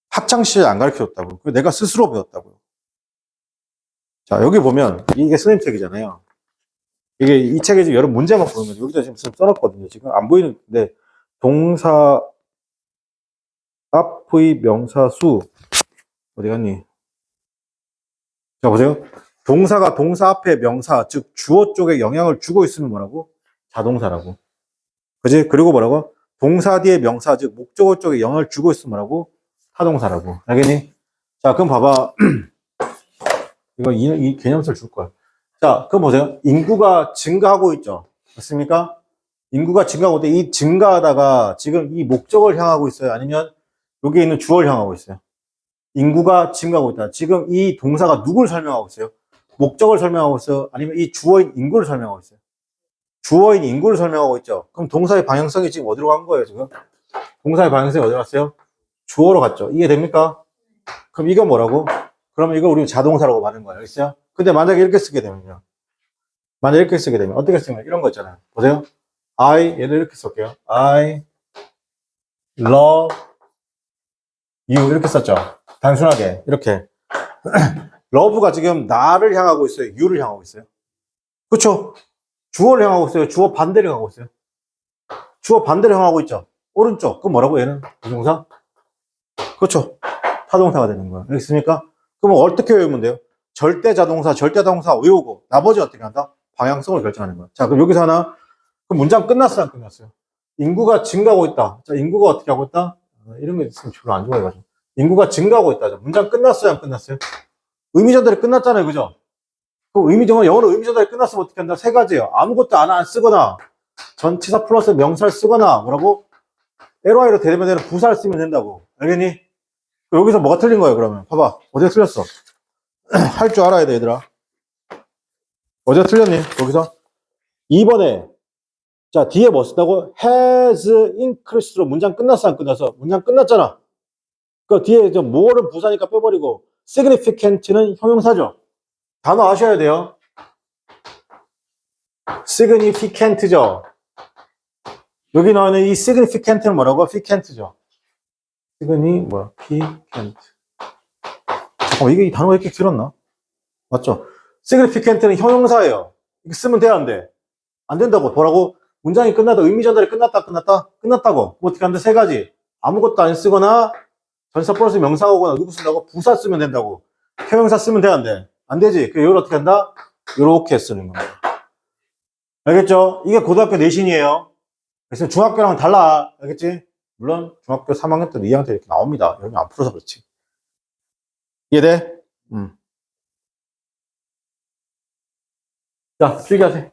학창시절 안 가르쳐줬다고. 내가 스스로 배웠다고요. 자, 여기 보면, 이게 선생님 책이잖아요. 이게 이 책에 지금 여러 문제만 보면 여기다 지금 써놨거든요. 지금 안 보이는데 동사 앞의 명사수 어디 갔니? 자 보세요. 동사가 동사 앞에 명사 즉 주어 쪽에 영향을 주고 있으면 뭐라고? 자동사라고. 그지? 그리고 뭐라고? 동사 뒤에 명사 즉 목적어 쪽에 영향을 주고 있으면 뭐라고? 타동사라고. 알겠니? 자 그럼 봐봐. 이거 이 개념서를 줄 거야. 자 그럼 보세요. 인구가 증가하고 있죠. 맞습니까? 인구가 증가하고 있는데 이 증가하다가 지금 이 목적을 향하고 있어요? 아니면 여기 있는 주어를 향하고 있어요? 인구가 증가하고 있다. 지금 이 동사가 누굴 설명하고 있어요? 목적을 설명하고 있어요? 아니면 이 주어인 인구를 설명하고 있어요? 주어인 인구를 설명하고 있죠. 그럼 동사의 방향성이 지금 어디로 간 거예요, 지금? 동사의 방향성이 어디로 갔어요? 주어로 갔죠. 이해됩니까? 그럼 이거 뭐라고? 그러면 이거 우리 자동사라고 말하는 거예요. 알겠어요? 근데 만약에 이렇게 쓰게 되면요. 만약에 이렇게 쓰게 되면 어떻게 쓰면 이런 거 있잖아요. 보세요. 얘를 이렇게 쓸게요. I love you 이렇게 썼죠. 단순하게 이렇게 love가 지금 나를 향하고 있어요. you를 향하고 있어요. 그렇죠? 주어를 향하고 있어요. 주어 반대를 향하고 있어요. 주어 반대를 향하고 있죠. 오른쪽. 그럼 뭐라고 얘는? 부동사? 그렇죠. 타동사가 되는 거야. 알겠습니까? 그럼 어떻게 외우면 돼요? 절대자동사 외우고 나머지 어떻게 한다? 방향성을 결정하는 거야. 자, 그럼 여기서 하나 그럼 문장 끝났어요? 안 끝났어요? 인구가 증가하고 있다. 자, 인구가 어떻게 하고 있다? 이런 거 있으면 별로 안 좋아해가지고. 인구가 증가하고 있다. 자, 문장 끝났어요? 안 끝났어요? 의미 전달이 끝났잖아요. 그죠? 그 영어로 의미 전달이 끝났으면 어떻게 한다? 세 가지예요. 아무것도 안 쓰거나, 전치사 플러스 명사를 쓰거나, 뭐라고? LY로 대되면 되는 부사를 쓰면 된다고. 알겠니? 여기서 뭐가 틀린 거예요, 그러면? 봐봐. 어디가 틀렸어? 할 줄 알아야 돼, 얘들아. 어디가 틀렸니? 여기서? 2번에, 자, 뒤에 뭐 쓴다고? has increased로 문장 끝났어, 안 끝났어? 문장 끝났잖아. 그 뒤에 좀 more는 부사니까 빼버리고, significant는 형용사죠. 단어 아셔야 돼요. significant죠. 여기 나오는 이 significant는 뭐라고? ficant죠. significant. 이게 이 단어가 이렇게 길었나? 맞죠? significant는 형용사예요. 이거 쓰면 돼, 안 돼? 안 된다고. 뭐라고? 문장이 끝나다. 의미 전달이 끝났다. 끝났다고. 뭐 어떻게 한다? 세 가지. 아무것도 안 쓰거나, 전사 플러스 명사가 오거나, 누구 쓴다고? 부사 쓰면 된다고. 형용사 쓰면 돼, 안 돼? 안 되지. 이걸 어떻게 한다? 요렇게 쓰는 겁니다. 알겠죠? 이게 고등학교 내신이에요. 그래서 중학교랑 달라. 알겠지? 물론 중학교 3학년 때도 2학년 때 이렇게 나옵니다. 여러분 안 풀어서 그렇지. 이해돼? 자, 필기하세요.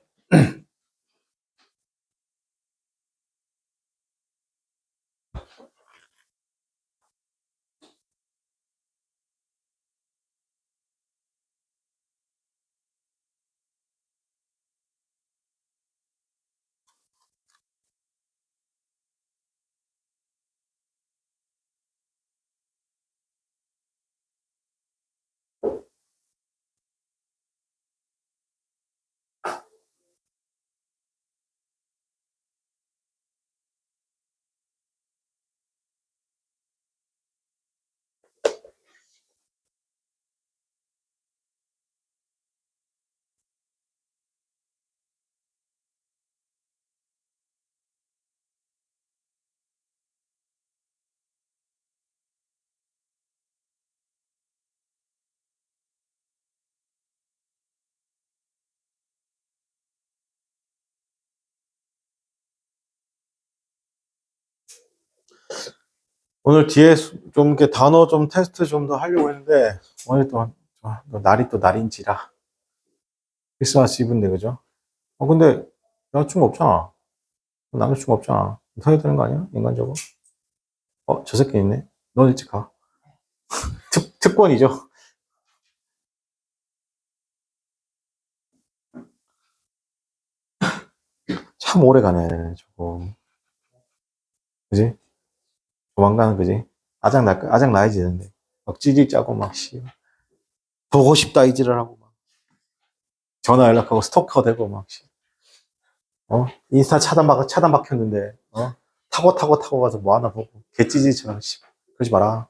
오늘 뒤에 좀 이렇게 단어 좀 테스트 좀 더 하려고 했는데, 오늘 또 날이 또 날인지라. 크리스마스 이브인데, 그죠? 근데 여자친구 없잖아. 남자친구 없잖아. 사야 되는 거 아니야? 인간적으로? 저 새끼 있네. 넌 일찍 가. 특권이죠. 참 오래 가네, 저거. 그지? 조만간, 그지? 아작 나야지 되는데. 막 찌질 짜고 막, 씨. 보고 싶다, 이지를 하고 막. 전화 연락하고 스토커 되고 막, 씨. 인스타 차단 박혔는데, 타고 가서 뭐 하나 보고. 개찌질처럼, 씨. 그러지 마라.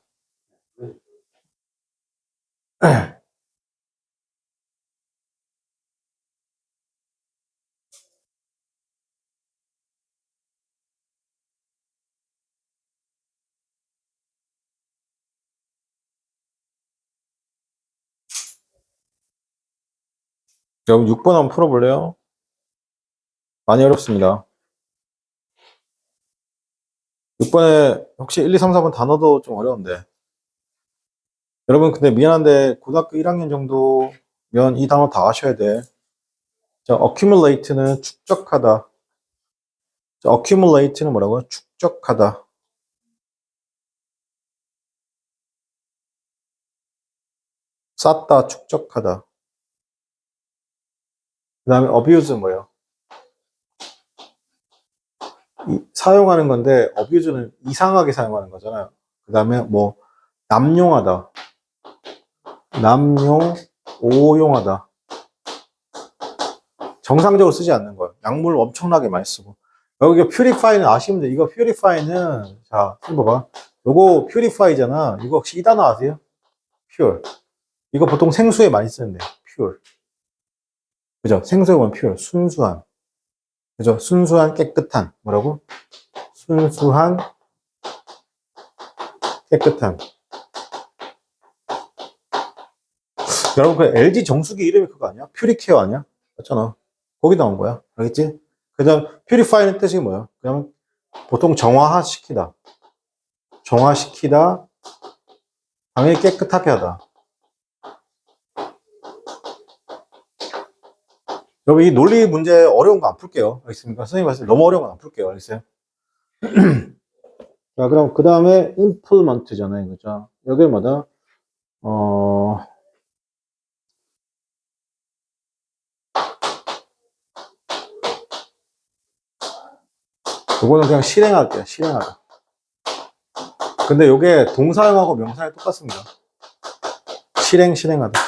여러분 6번 한번 풀어볼래요? 많이 어렵습니다. 6번에 혹시 1, 2, 3, 4번 단어도 좀 어려운데. 여러분 근데 미안한데 고등학교 1학년 정도면 이 단어 다 아셔야 돼. 자, accumulate는 축적하다. 자, accumulate는 뭐라고요? 축적하다. 쌓다, 축적하다. 그 다음에 abuse는 뭐예요? 사용하는 건데 abuse는 이상하게 사용하는 거잖아요. 그 다음에 뭐 남용하다. 남용, 오용하다. 정상적으로 쓰지 않는 거예요. 약물을 엄청나게 많이 쓰고. 여기 purify는 아시면 돼. 이거 purify는, 자, 이거 봐봐. 요거 purify잖아. 이거 혹시 이 단어 아세요? pure. 이거 보통 생수에 많이 쓰는데, pure. 그죠? 생수에 보면 pure. 순수한. 그죠? 순수한, 깨끗한. 뭐라고? 순수한, 깨끗한. 여러분, 그 LG 정수기 이름이 그거 아니야? 퓨리케어 아니야? 맞잖아. 거기 나온 거야. 알겠지? 그 다음, purify는 뜻이 뭐야? 그냥 보통 정화시키다. 정화시키다. 당연히 깨끗하게 하다. 여러분, 이 논리 문제 어려운 거 안 풀게요. 알겠습니까? 선생님 말씀 너무 어려운 거 안 풀게요. 알겠어요? 자, 그럼 그 다음에 implement잖아요. 그죠? 여기 뭐다? 이거는 그냥 실행할게요. 실행하다. 근데 이게 동사형하고 명사형 똑같습니다. 실행하다.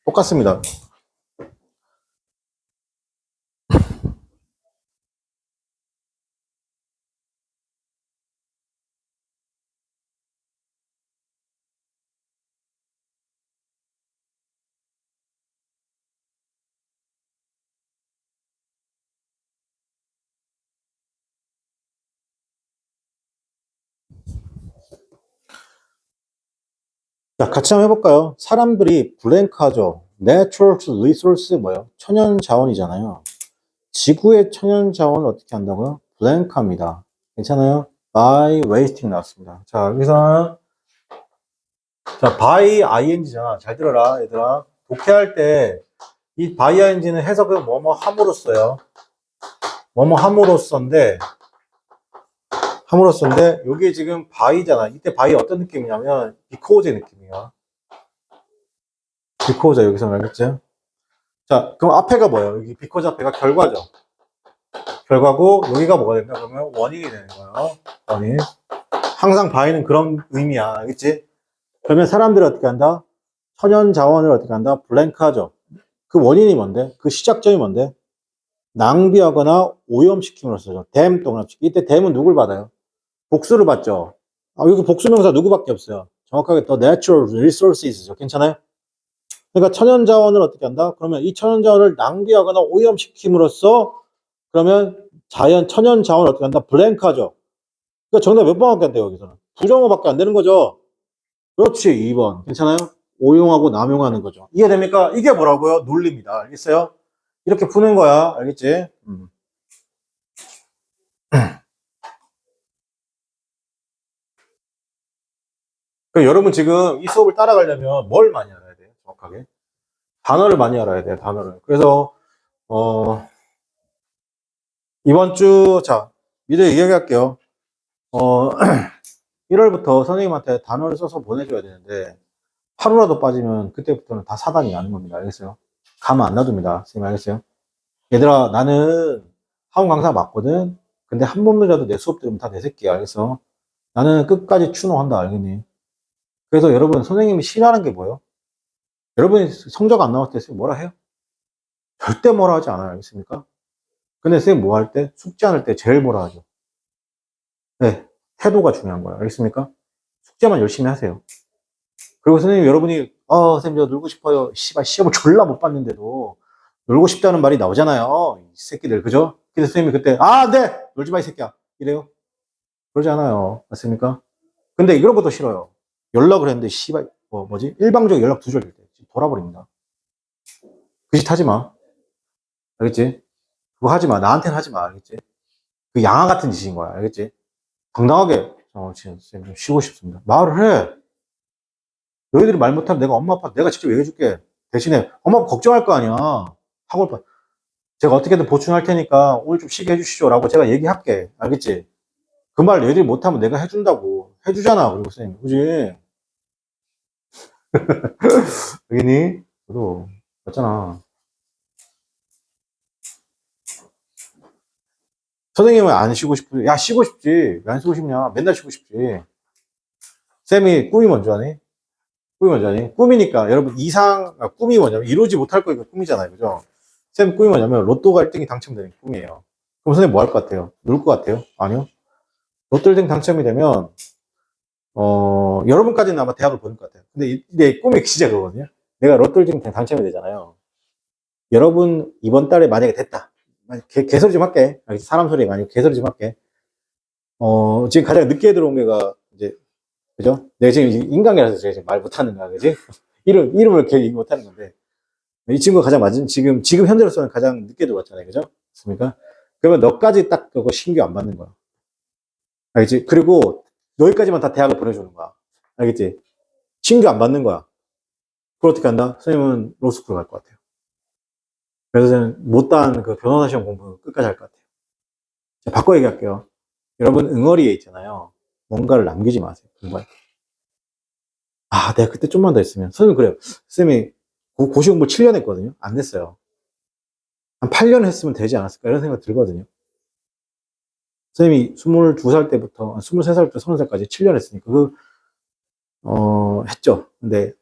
똑같습니다. 자, 같이 한번 해볼까요? 사람들이 블랭크하죠. Natural resource 뭐예요? 천연 자원이잖아요. 지구의 천연 자원을 어떻게 한다고요? 블랭크합니다. 괜찮아요? by wasting 나왔습니다. 자, 여기서 자, by ing잖아. 잘 들어라, 얘들아. 독해할 때 이 by ing는 해석은 뭐뭐 함으로써요. 뭐뭐 함으로써인데 여기 지금 by잖아. 이때 by 어떤 느낌이냐면 because의 느낌이야. because 여기서 알겠죠? 자, 그럼 앞에가 뭐예요? 여기 because 앞에가 결과죠. 결과고 여기가 뭐가 된다? 그러면 원인이 되는 거예요. 원인. 항상 by는 그런 의미야. 알겠지? 그러면 사람들이 어떻게 한다? 천연 자원을 어떻게 한다? 블랭크하죠. 그 원인이 뭔데? 그 시작점이 뭔데? 낭비하거나 오염시킴으로써 댐 동납시키. 이때 댐은 누굴 받아요? 복수를 받죠. 여기 복수명사 누구밖에 없어요. 정확하게 더 natural resources죠. 괜찮아요? 그러니까 천연 자원을 어떻게 한다? 그러면 이 천연 자원을 낭비하거나 오염시킴으로써 그러면 천연 자원을 어떻게 한다? 블랭크하죠. 그러니까 정답 몇 번밖에 안 돼요, 여기서는. 부정어밖에 안 되는 거죠. 그렇지, 2번. 괜찮아요? 오용하고 남용하는 거죠. 이해됩니까? 이게 뭐라고요? 논리입니다. 알겠어요? 이렇게 푸는 거야. 알겠지? 그럼 여러분 지금 이 수업을 따라가려면 뭘 많이 알아야 돼요? 정확하게. 단어를 많이 알아야 돼요, 단어를. 그래서, 이번 주, 자, 미리 얘기할게요. 1월부터 선생님한테 단어를 써서 보내줘야 되는데, 하루라도 빠지면 그때부터는 다 사단이 나는 겁니다. 알겠어요? 가만 안 놔둡니다. 선생님 알겠어요? 얘들아, 나는 학원 강사 맞거든? 근데 한 번이라도 내 수업 들으면 다 내 새끼야. 알겠어? 나는 끝까지 추노한다. 알겠니? 그래서 여러분, 선생님이 싫어하는 게 뭐예요? 여러분이 성적 안 나왔을 때 선생님 뭐라 해요? 절대 뭐라 하지 않아요. 알겠습니까? 근데 선생님 뭐 할 때? 숙제 안 할 때 제일 뭐라 하죠? 네. 태도가 중요한 거예요. 알겠습니까? 숙제만 열심히 하세요. 그리고 선생님, 여러분이, 선생님, 저 놀고 싶어요. 씨발, 시험을 졸라 못 봤는데도 놀고 싶다는 말이 나오잖아요. 이 새끼들, 그죠? 그래서 선생님이 그때, 네! 놀지 마, 이 새끼야. 이래요? 그러지 않아요. 맞습니까? 근데 이런 것도 싫어요. 연락을 했는데, 씨발, 뭐지? 일방적 연락 두절될 때. 돌아버립니다. 그 짓 하지 마. 알겠지? 그거 하지 마. 나한테는 하지 마. 알겠지? 그 양아 같은 짓인 거야. 알겠지? 당당하게, 지금 쌤 좀 쉬고 싶습니다. 말을 해. 너희들이 말 못하면 내가 엄마 아빠 내가 직접 얘기해줄게. 대신에 엄마 아빠 걱정할 거 아니야. 학원 제가 어떻게든 보충할 테니까 오늘 좀 쉬게 해주시죠 라고 제가 얘기할게. 알겠지? 그 말 너희들이 못하면 내가 해준다고. 해주잖아. 그리고 선생님. 그지? 여기니? 저도 맞잖아. 선생님은 안 쉬고 싶지. 야, 쉬고 싶지. 왜 안 쉬고 싶냐? 맨날 쉬고 싶지. 쌤이 꿈이 먼저 하니? 꿈이 먼저 하니? 꿈이니까 여러분 꿈이 뭐냐면 이루지 못할 거니까 꿈이잖아요. 그죠? 쌤 꿈이 뭐냐면 로또가 1등이 당첨되는 게 꿈이에요. 그럼 선생님 뭐 할 것 같아요? 놀 것 같아요? 아니요. 로또 1등 당첨이 되면 여러분까지는 아마 대학을 보낼 것 같아요. 근데 내 꿈이 진짜 그거거든요. 내가 로또 1등 당첨이 되잖아요. 여러분 이번 달에 만약에 됐다. 개소리 좀 할게. 사람 소리가 아니고 개소리 좀 할게. 지금 가장 늦게 들어온 게가 이제 그죠? 내가 지금 인간이라서 제가 지금 말 못하는 거야, 그지? 이름을 이렇게 얘기 못하는 건데 이 친구가 가장 맞은 지금 현재로서는 가장 늦게 들어왔잖아요, 그죠? 맞습니까? 그러면 너까지 딱 그거 신규 안 받는 거야. 알겠지? 그리고 너희까지만 다 대학을 보내주는 거야. 알겠지? 신규 안 받는 거야. 그걸 어떻게 한다? 선생님은 로스쿨 갈 것 같아요. 그래서 저는 못다한 그 변호사 시험 공부 끝까지 할 것 같아요. 자, 바꿔 얘기할게요. 여러분 응어리에 있잖아요. 뭔가를 남기지 마세요. 정말. 내가 그때 좀만 더 했으면. 선생님 그래요. 선생님이 고시 공부 7년 했거든요. 안 됐어요. 한 8년 했으면 되지 않았을까 이런 생각 들거든요. 선생님이 22살 때부터 23살부터 30살까지 7년 했으니까 했죠. 근데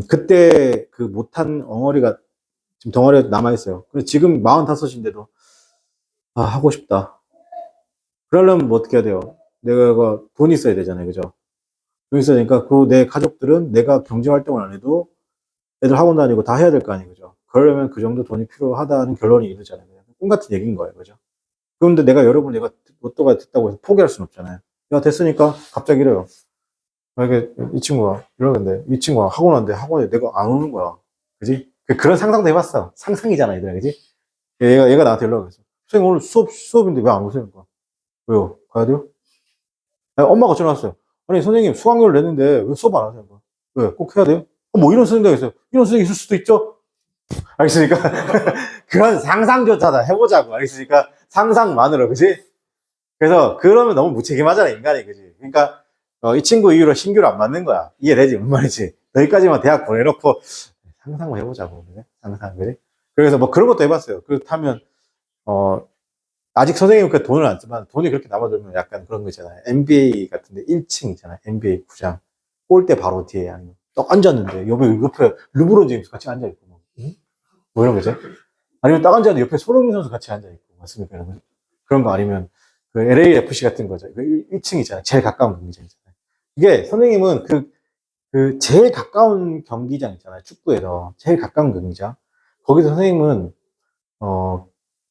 그때 그 못한 엉어리가 지금 덩어리가 남아있어요. 그래서 지금 45인데도 하고 싶다. 그러려면 뭐 어떻게 해야 돼요? 내가 돈 있어야 되잖아요. 그죠? 돈 있어야 되니까 그 내 가족들은 내가 경제 활동을 안 해도 애들 학원 다니고 다 해야 될 거 아니에요. 그죠? 그러려면 그 정도 돈이 필요하다는 결론이 이르잖아요. 꿈 같은 얘기인 거예요. 그죠? 그런데 내가 로또가 됐다고 해서 포기할 수는 없잖아요. 야, 됐으니까 갑자기 이래요. 만약에 이 친구가 이러는데 이 친구가 학원 왔는데 학원에 내가 안 오는 거야. 그지? 그런 상상도 해봤어. 상상이잖아, 얘들아. 그지? 얘가 나한테 연락을 했어. 선생님 오늘 수업인데 왜 안 오세요? 왜요? 가야 돼요? 아니, 엄마가 전화 왔어요. 아니, 선생님 수강료를 냈는데 왜 수업 안 하세요? 왜? 꼭 해야 돼요? 뭐 이런 선생님도 있어요. 이런 선생님 있을 수도 있죠? 알겠습니까? 그런 상상조차 다 해보자고. 알겠습니까? 상상만으로, 그지? 그래서 그러면 너무 무책임하잖아, 인간이. 그지? 그러니까 이 친구 이후로 신규를 안 맞는 거야. 이해되지? 뭔 말이지? 너희까지만 대학 보내놓고 상상만 해보자고. 그래? 상상, 그래? 그래서 뭐 그런 것도 해봤어요. 그렇다면 아직 선생님 그 돈을 안 쓰면 돈이 그렇게 남아들면 약간 그런 거 있잖아요. NBA 같은데 1층 있잖아요. NBA 구장. 골대 바로 뒤에 아니면 딱 앉았는데 옆에 르브론 제임스 같이 앉아있고 뭐 이런 거죠. 아니면 딱 앉았는데 옆에 손흥민 선수 같이 앉아있고 맞습니까? 여러분? 그런 거 아니면 그 LAFC 같은 거죠. 그 1층 있잖아요. 제일 가까운 경기장 있잖아요. 이게 선생님은 그 제일 가까운 경기장 있잖아요. 축구에서 제일 가까운 경기장. 거기서 선생님은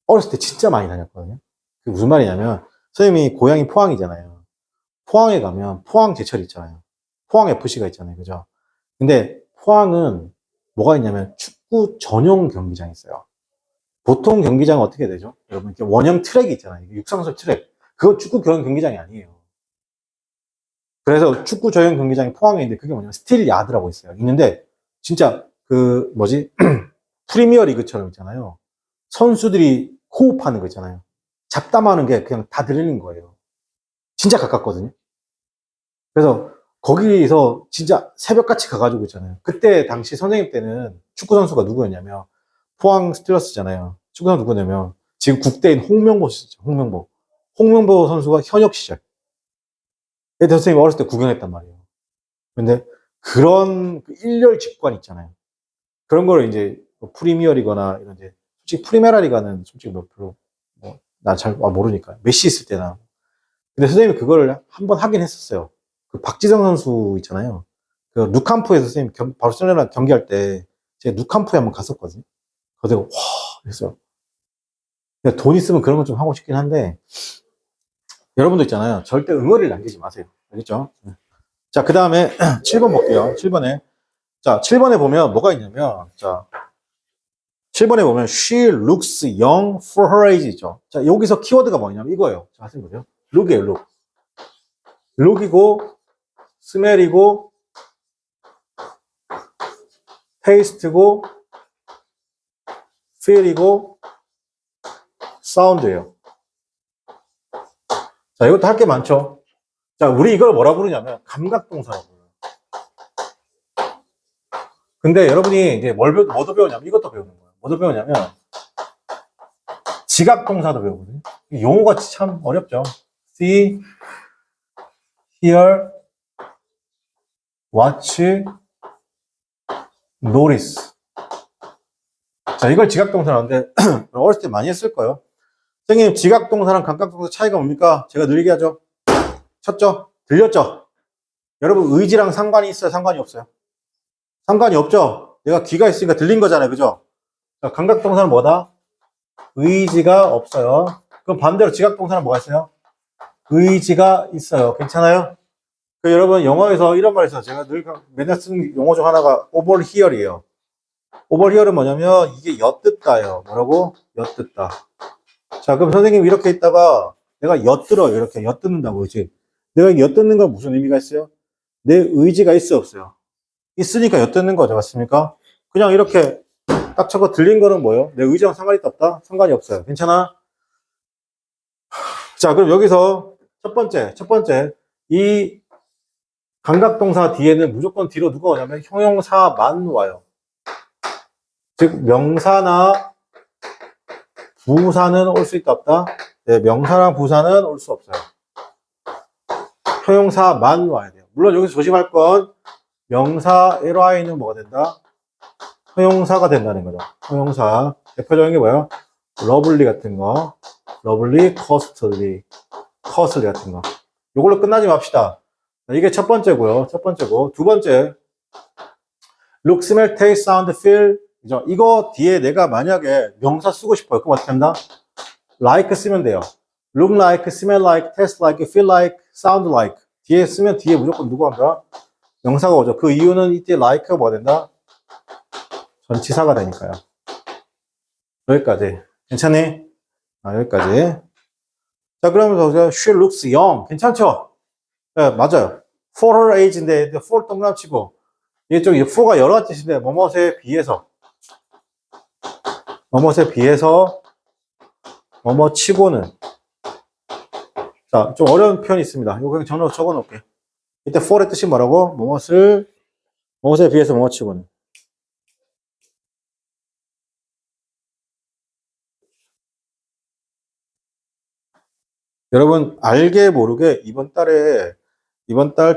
어렸을 때 진짜 많이 다녔거든요. 그게 무슨 말이냐면, 선생님이 고향이 포항이잖아요. 포항에 가면 포항 제철 있잖아요. 포항 FC가 있잖아요. 그죠? 근데 포항은 뭐가 있냐면 축구 전용 경기장이 있어요. 보통 경기장은 어떻게 되죠? 여러분, 이렇게 원형 트랙이 있잖아요. 육상설 트랙. 그거 축구 경기장이 아니에요. 그래서 축구 전용 경기장이 포항에 있는데 그게 뭐냐면 스틸 야드라고 있어요. 있는데 진짜 그 뭐지 프리미어 리그처럼 있잖아요. 선수들이 호흡하는 거 있잖아요. 잡담하는 게 그냥 다 들리는 거예요. 진짜 가깝거든요. 그래서 거기서 진짜 새벽같이 가가지고 있잖아요. 그때 당시 선생님 때는 축구 선수가 누구였냐면 포항 스틸러스잖아요. 축구 선수 누구냐면 지금 국대인 홍명보 씨죠. 홍명보. 홍명보 선수가 현역 시절. 그때 선생님 어렸을 때 구경했단 말이에요. 근데 그런 그 일렬 직관 있잖아요. 그런 거를 이제 뭐 프리미어리거나 이런 이제 솔직히 프리메라 리가는 솔직히 뭐 별로 뭐난잘 모르니까 메시 있을 때나 근데 선생님이 그거를 한번 하긴 했었어요. 그 박지성 선수 있잖아요. 그 누캄프에서 선생님 바르셀로나 경기할 때 제가 누캄프에 한번 갔었거든요. 그래서 와 그랬어요. 근데 돈 있으면 그런 거 좀 하고 싶긴 한데 여러분도 있잖아요. 절대 응어리를 남기지 마세요. 알겠죠? 자, 그 다음에 7번 볼게요. 7번에. 자, 7번에 보면 뭐가 있냐면, 자, 7번에 보면 she looks young for her age 있죠. 자, 여기서 키워드가 뭐냐면 이거예요. 자, 하신 거죠. look이에요, look. look이고, smell이고, taste고, feel이고, sound예요. 자, 이것도 할 게 많죠. 자, 우리 이걸 뭐라 부르냐면 감각동사라고 부르요. 근데 여러분이 이제 뭐도 배우냐면 이것도 배우는 거예요. 뭐도 배우냐면 지각동사도 배우거든요. 용어가 참 어렵죠. see, hear, watch, notice. 자, 이걸 지각동사라는데 어렸을 때 많이 했을 거예요. 선생님, 지각동사랑 감각동사 차이가 뭡니까? 제가 늘게 하죠. 쳤죠? 들렸죠? 여러분, 의지랑 상관이 있어요? 상관이 없어요? 상관이 없죠? 내가 귀가 있으니까 들린 거잖아요. 그죠? 자, 감각동사는 뭐다? 의지가 없어요. 그럼 반대로 지각동사는 뭐가 있어요? 의지가 있어요. 괜찮아요? 그 여러분, 영어에서 이런 말 있어요. 제가 늘 맨날 쓰는 용어 중 하나가 overhear이에요. overhear은 뭐냐면 이게 엿듣다예요. 뭐라고? 엿듣다. 자, 그럼 선생님 이렇게 있다가 내가 엿들어요. 이렇게 엿듣는다고. 그치? 내가 엿듣는 건 무슨 의미가 있어요? 내 의지가 있어 없어요? 있으니까 엿듣는 거죠. 맞습니까? 그냥 이렇게 딱 저거 들린 거는 뭐예요? 내 의지랑 상관이 없다? 상관이 없어요. 괜찮아? 자, 그럼 여기서 첫 번째. 이 감각동사 뒤에는 무조건 뒤로 누가 오냐면 형용사만 와요. 즉, 명사나 부사는 올 수 있다 없다? 네, 명사랑 부사는 올 수 없어요. 형용사만 와야 돼요. 물론 여기서 조심할 건 명사 ly는 뭐가 된다? 형용사가 된다는 거죠. 형용사. 대표적인 게 뭐예요? 러블리 같은 거. 러블리, 커스틀리 같은 거. 이걸로 끝나지 맙시다. 이게 첫 번째고요. 첫 번째고. 두 번째. look, smell, taste, sound, feel. 그죠? 이거 뒤에 내가 만약에 명사 쓰고 싶어요. 그럼 어떻게 한다? like 쓰면 돼요. look like, smell like, taste like, feel like, sound like. 뒤에 쓰면 뒤에 무조건 누구 한다? 명사가 오죠. 그 이유는 이때 like가 뭐가 된다? 전치사가 되니까요. 여기까지. 괜찮니? 여기까지. 자, 그러면 she looks young. 괜찮죠? 네, 맞아요. for her age인데, for 동그라미 치고. 이게 좀, for가 여러 가지 뜻인데, 뭐뭐에 비해서. 뭐뭐에 비해서, 뭐뭐 치고는. 자, 좀 어려운 표현이 있습니다. 이거 그냥 적어 놓을게요. 이때 for의 뜻이 뭐라고? 뭐뭐에 비해서 뭐뭐 치고는. 여러분, 알게 모르게 이번 달,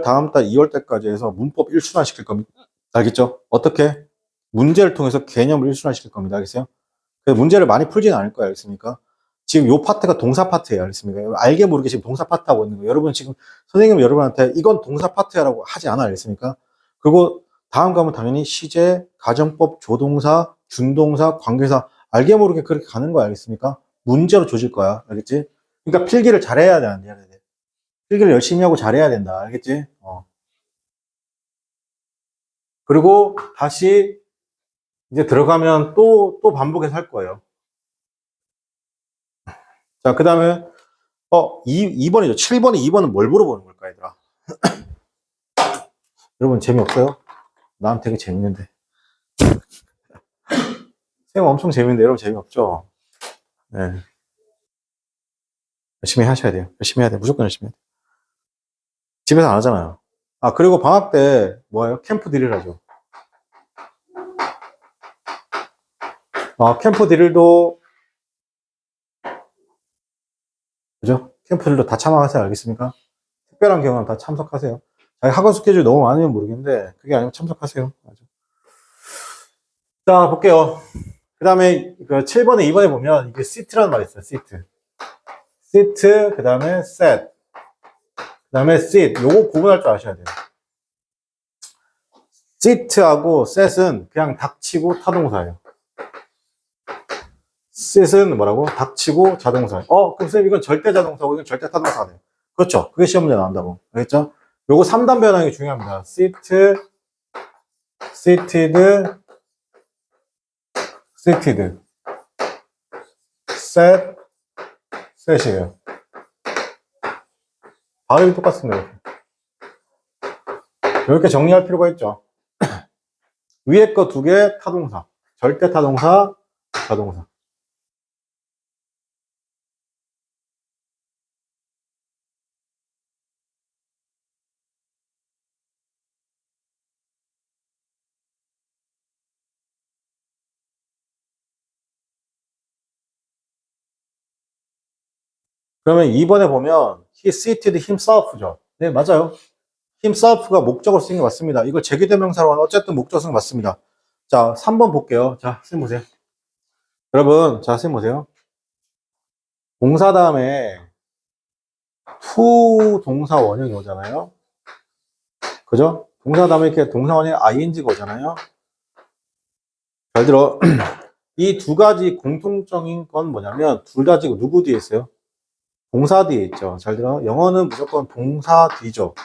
다음 달 2월 달까지 해서 문법 일순환 시킬 겁니다. 알겠죠? 어떻게? 문제를 통해서 개념을 일순환 시킬 겁니다. 알겠어요? 그래서 문제를 많이 풀지는 않을 거예요. 알겠습니까? 지금 요 파트가 동사 파트예요. 알겠습니까? 알게 모르게 지금 동사 파트 하고 있는 거예요. 여러분 지금 선생님은 여러분한테 이건 동사 파트야라고 하지 않아. 알겠습니까? 그리고 다음 가면 당연히 시제, 가정법, 조동사, 준동사, 관계사 알게 모르게 그렇게 가는 거야. 알겠습니까? 문제로 조질 거야. 알겠지? 그러니까 필기를 잘해야 돼. 필기를 열심히 하고 잘해야 된다. 알겠지? 그리고 다시 이제 들어가면 또 반복해서 할 거예요. 자, 그 다음에, 2번이죠. 7번에 2번은 뭘 물어보는 걸까, 얘들아? 여러분 재미없어요? 난 되게 재밌는데. 쌤 엄청 재밌는데 여러분 재미없죠? 네. 열심히 하셔야 돼요. 열심히 해야 돼요. 무조건 열심히 해야 돼요. 집에서 안 하잖아요. 아, 그리고 방학 때 뭐예요? 캠프 드릴 하죠. 아, 캠프 드릴도, 그죠? 캠프 드릴도 다 참여하세요. 알겠습니까? 특별한 경우는 다 참석하세요. 자기 학원 스케줄 너무 많으면 모르겠는데, 그게 아니면 참석하세요. 맞아. 자, 볼게요. 그 다음에 그 7번에 2번에 보면 이게 시트라는 말이 있어요. 시트. 시트, 그 다음에 set, 그 다음에 sit. 요거 구분할 줄 아셔야 돼요. sit하고 set은 그냥 닥치고 타동사예요. sit은 뭐라고? 닥치고 자동사. 그럼 쌤 이건 절대 자동사고 이건 절대 타동사네요. 그렇죠. 그게 시험 문제 나온다고. 알겠죠? 요거 3단 변형이 중요합니다. sit, seated, seated, set, set이에요. 발음이 똑같습니다. 이렇게 정리할 필요가 있죠. 위에 거 두 개 타동사. 절대 타동사, 자동사. 그러면 2번에 보면 he seated himself죠. 네, 맞아요. himself가 목적으로 쓰인 게 맞습니다. 이거 제기대명사로 하면 어쨌든 목적 쓰인 게 맞습니다. 자, 3번 볼게요. 자, 쌤 보세요. 여러분, 자, 쌤 보세요. 동사 다음에 to 동사 원형이 오잖아요. 그죠? 동사 다음에 이렇게 동사 원형에 ing가 오잖아요. 잘 들어. 이 두 가지 공통적인 건 뭐냐면 둘 다 지금 누구 뒤에 있어요? 동사 뒤에 있죠. 잘 들어. 영어는 무조건 동사 뒤죠.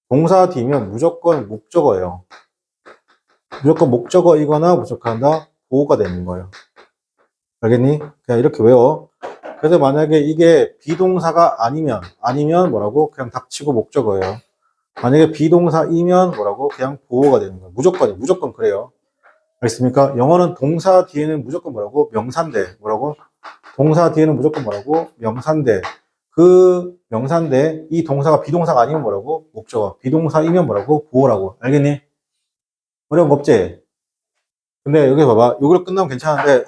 동사 뒤면 무조건 목적어예요. 무조건 목적어이거나 무조건한다 보호가 되는 거예요. 알겠니? 그냥 이렇게 외워. 그래서 만약에 이게 비동사가 아니면 뭐라고? 그냥 닥치고 목적어예요. 만약에 비동사이면 뭐라고? 그냥 보호가 되는 거예요. 무조건 그래요. 알겠습니까? 영어는 동사 뒤에는 무조건 뭐라고? 명사인데 뭐라고? 동사 뒤에는 무조건 뭐라고? 명사인데 그 명사인데 이 동사가 비동사가 아니면 뭐라고? 목적어. 비동사이면 뭐라고? 보호라고. 알겠니? 어려운 거 없지? 근데 여기 봐봐. 이걸로 끝나면 괜찮은데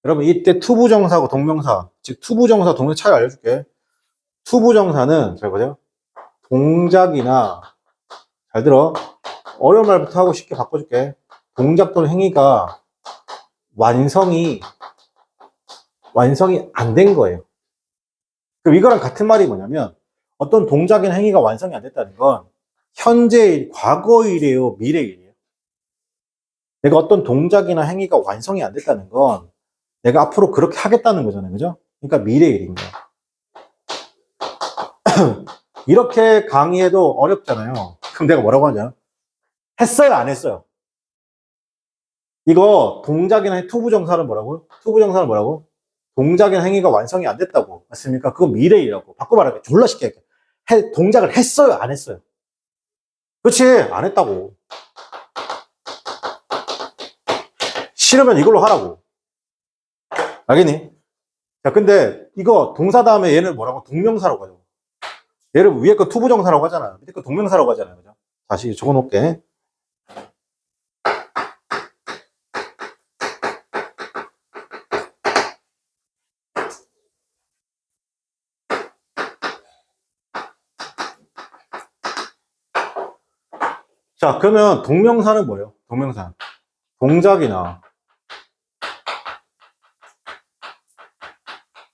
여러분 이때 투부정사하고 동명사 즉 투부정사 동명사 차이 알려줄게. 투부정사는 잘 보세요. 동작이나 잘 들어. 어려운 말부터 하고 쉽게 바꿔줄게. 동작 또는 행위가 완성이 안 된 거예요. 그럼 이거랑 같은 말이 뭐냐면 어떤 동작이나 행위가 완성이 안 됐다는 건 현재일, 과거일이에요, 미래일이에요. 내가 어떤 동작이나 행위가 완성이 안 됐다는 건 내가 앞으로 그렇게 하겠다는 거잖아요. 그죠? 그러니까 미래일인 거야. 이렇게 강의해도 어렵잖아요. 그럼 내가 뭐라고 하냐? 했어요, 안 했어요? 이거 동작이나 투부정사는 뭐라고요? 투부정사는 뭐라고? 동작이나 행위가 완성이 안 됐다고. 맞습니까? 그건 미래일이라고. 바꿔 말할게. 졸라 쉽게 할게. 동작을 했어요, 안 했어요? 그렇지, 안 했다고. 싫으면 이걸로 하라고. 알겠니? 자, 근데 이거 동사 다음에 얘는 뭐라고? 동명사라고 하죠. 얘를 위에 거 투부정사라고 하잖아요. 밑에 거 동명사라고 하잖아요. 그죠? 다시 적어 놓을게. 자, 그러면 동명사는 뭐예요? 동명사. 동작이나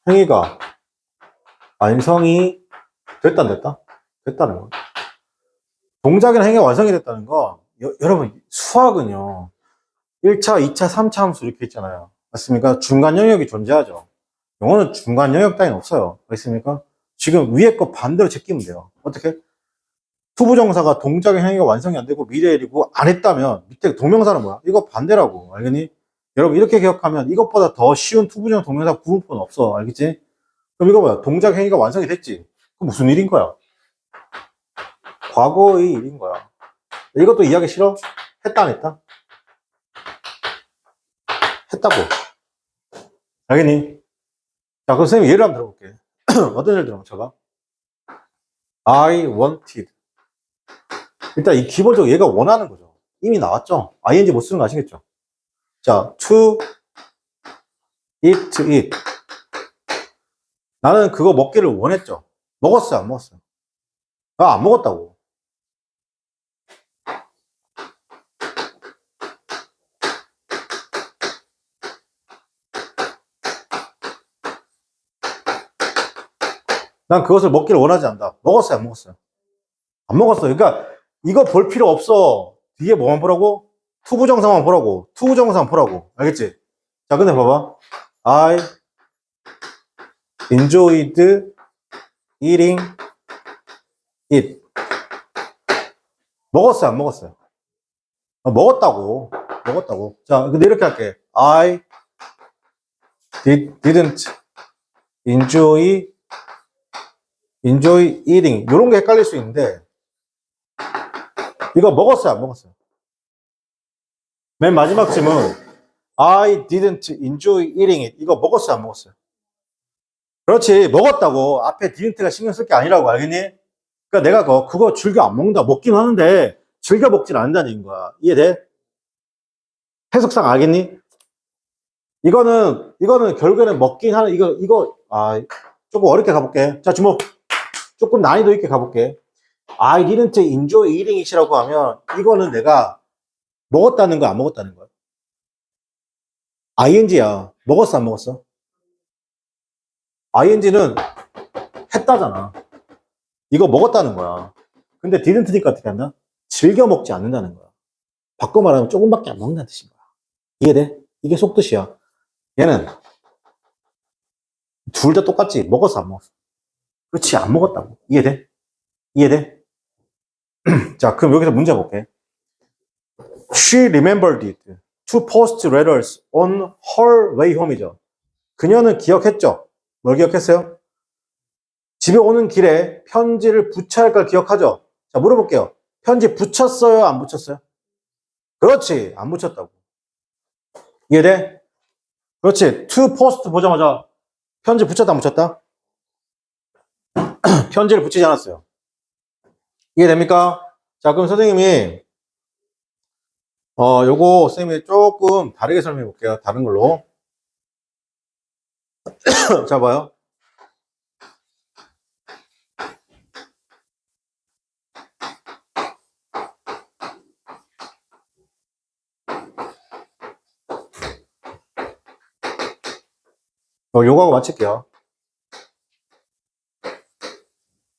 행위가 완성이 됐다, 안 됐다? 됐다는 거. 동작이나 행위가 완성이 됐다는 거, 여러분, 수학은요, 1차, 2차, 3차 함수 이렇게 있잖아요. 맞습니까? 중간 영역이 존재하죠. 영어는 중간 영역 따위는 없어요. 맞습니까? 지금 위에 거 반대로 제끼면 돼요. 어떻게? 투부정사가 동작의 행위가 완성이 안 되고 미래일이고 안 했다면 밑에 동명사는 뭐야? 이거 반대라고. 알겠니? 여러분 이렇게 기억하면 이것보다 더 쉬운 투부정 동명사 구분법은 없어. 알겠지? 그럼 이거 뭐야? 동작 행위가 완성이 됐지? 그 무슨 일인 거야? 과거의 일인 거야. 이것도 이해하기 싫어? 했다, 안 했다? 했다고. 알겠니? 자, 그럼 선생님 예를 한번 들어볼게. 어떤 예를 들어? 쳐봐. I wanted. 일단 이 기본적으로 얘가 원하는 거죠. 이미 나왔죠? ing 못 쓰는 거 아시겠죠? 자, to eat, eat. 나는 그거 먹기를 원했죠. 먹었어요, 안 먹었어요? 아, 안 먹었다고. 난 그것을 먹기를 원하지 않는다. 먹었어요, 안 먹었어요? 안 먹었어요. 그러니까 이거 볼 필요 없어. 뒤에 뭐만 보라고? 투부정사만 보라고. 투부정사만 보라고. 알겠지? 자, 근데 봐봐. I enjoyed eating it. 먹었어요, 안 먹었어요? 먹었다고. 먹었다고. 자, 근데 이렇게 할게. I didn't enjoy eating. 이런 게 헷갈릴 수 있는데, 이거 먹었어요, 안 먹었어요? 맨 마지막 질문. I didn't enjoy eating it. 이거 먹었어요, 안 먹었어요? 그렇지, 먹었다고. 앞에 didn't가 신경 쓸 게 아니라고, 알겠니? 그러니까 내가 그거 즐겨 안 먹는다. 먹긴 하는데, 즐겨 먹진 않는다는 얘기인 거야. 이해돼? 해석상 알겠니? 이거는 결국에는 먹긴 하는, 조금 어렵게 가볼게. 자, 주목. 조금 난이도 있게 가볼게. I didn't enjoy eating it이라고 하면, 이거는 내가 먹었다는 거야, 안 먹었다는 거야? ing야. 먹었어, 안 먹었어? ing는 했다잖아. 이거 먹었다는 거야. 근데 didn't니까 어떻게 한다? 즐겨 먹지 않는다는 거야. 바꿔 말하면 조금밖에 안 먹는다는 뜻인 거야. 이해돼? 이게 속뜻이야. 얘는 둘 다 똑같지. 먹었어, 안 먹었어? 그렇지, 안 먹었다고. 이해돼? 이해돼? 자, 그럼 여기서 문제 볼게. She remembered it to post letters on her way home이죠. 그녀는 기억했죠? 뭘 기억했어요? 집에 오는 길에 편지를 붙여야 할 걸 기억하죠? 자, 물어볼게요. 편지 붙였어요? 안 붙였어요? 그렇지, 안 붙였다고. 이해돼? 그렇지, to post 보자마자 편지 붙였다, 안 붙였다? 편지를 붙이지 않았어요. 이해됩니까? 자, 그럼 선생님이 요거 선생님이 조금 다르게 설명해 볼게요. 다른 걸로. 자, 봐요. 요거하고 마칠게요.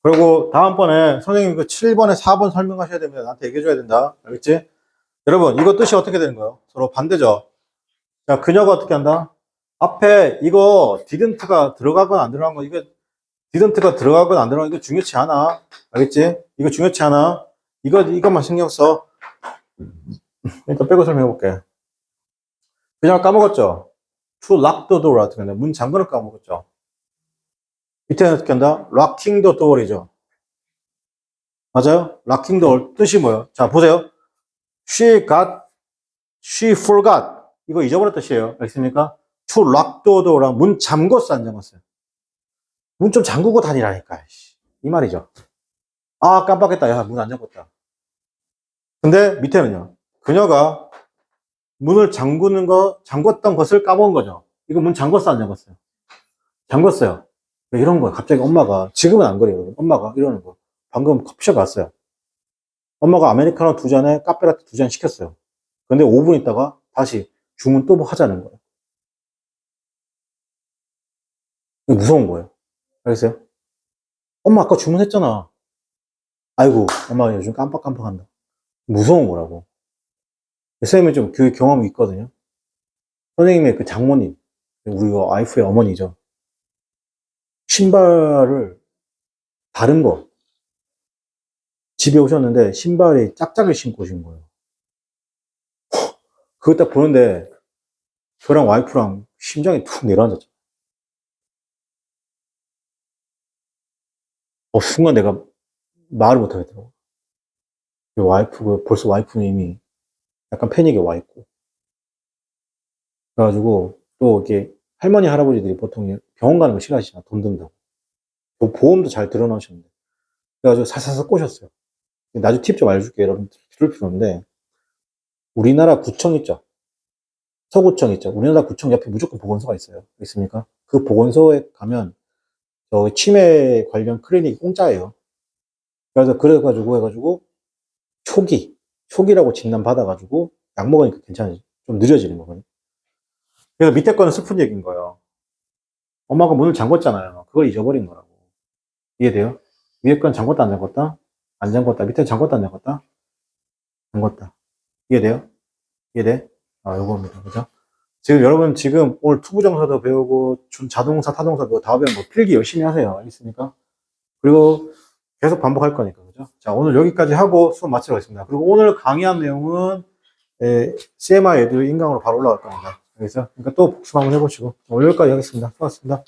그리고 다음번에 선생님 그 7번에 4번 설명하셔야 됩니다. 나한테 얘기해줘야 된다. 알겠지? 여러분, 이거 뜻이 어떻게 되는 거예요? 서로 반대죠? 자, 그녀가 어떻게 한다? 앞에 이거 didn't가 들어가거나 안 들어간 거, 이거 didn't가 들어가거나 안 들어간 거 이거 중요치 않아. 알겠지? 이거 중요치 않아. 이것만 신경 써. 일단 빼고 설명해 볼게. 그냥 까먹었죠? to lock the door 같은 건데, 문 잠그는 까먹었죠? 밑에는 어떻게 한다? locking the door이죠. 맞아요? locking the door 뜻이 뭐예요? 자, 보세요. she forgot. 이거 잊어버렸 뜻이에요. 알겠습니까? to lock the door랑 문 잠궜어, 안 잠궜어요? 문 좀 잠그고 다니라니까. 이 말이죠. 아, 깜빡했다. 야, 문 안 잠궜다. 근데 밑에는요. 그녀가 문을 잠궜던 것을 까먹은 거죠. 이거 문 잠궜어, 안 잠궜어요? 잠궜어요. 왜 이런 거야? 갑자기 엄마가, 지금은 안 그래요. 엄마가 이러는 거. 방금 커피숍 갔어요. 엄마가 아메리카노 2잔에 카페라떼 2잔 시켰어요. 근데 5분 있다가 다시 주문 또 뭐 하자는 거예요. 무서운 거예요. 알겠어요? 엄마 아까 주문했잖아. 아이고, 엄마 요즘 깜빡깜빡한다. 무서운 거라고. 선생님이 좀 교육 경험이 있거든요. 선생님의 그 장모님, 우리 와이프의 어머니죠. 신발을 다른 거 집에 오셨는데 신발이 짝짝을 신고 오신 거예요. 그거 딱 보는데 저랑 와이프랑 심장이 툭 내려앉았죠. 순간 내가 말을 못 하겠더라고. 벌써 와이프는 이미 약간 패닉에 와 있고. 그래가지고, 또 이렇게 할머니, 할아버지들이 보통 병원 가는 거 싫어하시잖아. 돈 든다고. 보험도 잘 들어놓으셨는데. 그래가지고 사사사 꼬셨어요. 나중에 팁 좀 알려줄게. 여러분 들을 필요 없는데. 우리나라 구청 있죠. 서구청 있죠. 우리나라 구청 옆에 무조건 보건소가 있어요. 있습니까? 그 보건소에 가면 저 치매 관련 클리닉이 공짜예요. 그래가지고 해가지고 초기라고 진단 받아가지고 약 먹으니까 괜찮아지. 좀 느려지는 거거든요. 그래서 밑에 거는 슬픈 얘기인 거예요. 엄마가 문을 잠궜잖아요. 그걸 잊어버린 거라고. 이해돼요? 위에 건 잠궜다 안 잠궜다? 안 잠궜다. 밑에 잠궜다 안 잠궜다? 잠궜다. 이해돼요? 이해돼? 아, 요겁니다. 그죠? 지금 여러분 오늘 투부정사도 배우고 자동사, 타동사도 다 배우고 필기 열심히 하세요. 알겠습니까? 그리고 계속 반복할 거니까. 그죠? 자, 오늘 여기까지 하고 수업 마치도록 하겠습니다. 그리고 오늘 강의한 내용은 CMI 애들 인강으로 바로 올라갈 겁니다. 알겠어요? 그러니까 또 복습 한번 해보시고 오늘 여기까지 하겠습니다. 수고하셨습니다.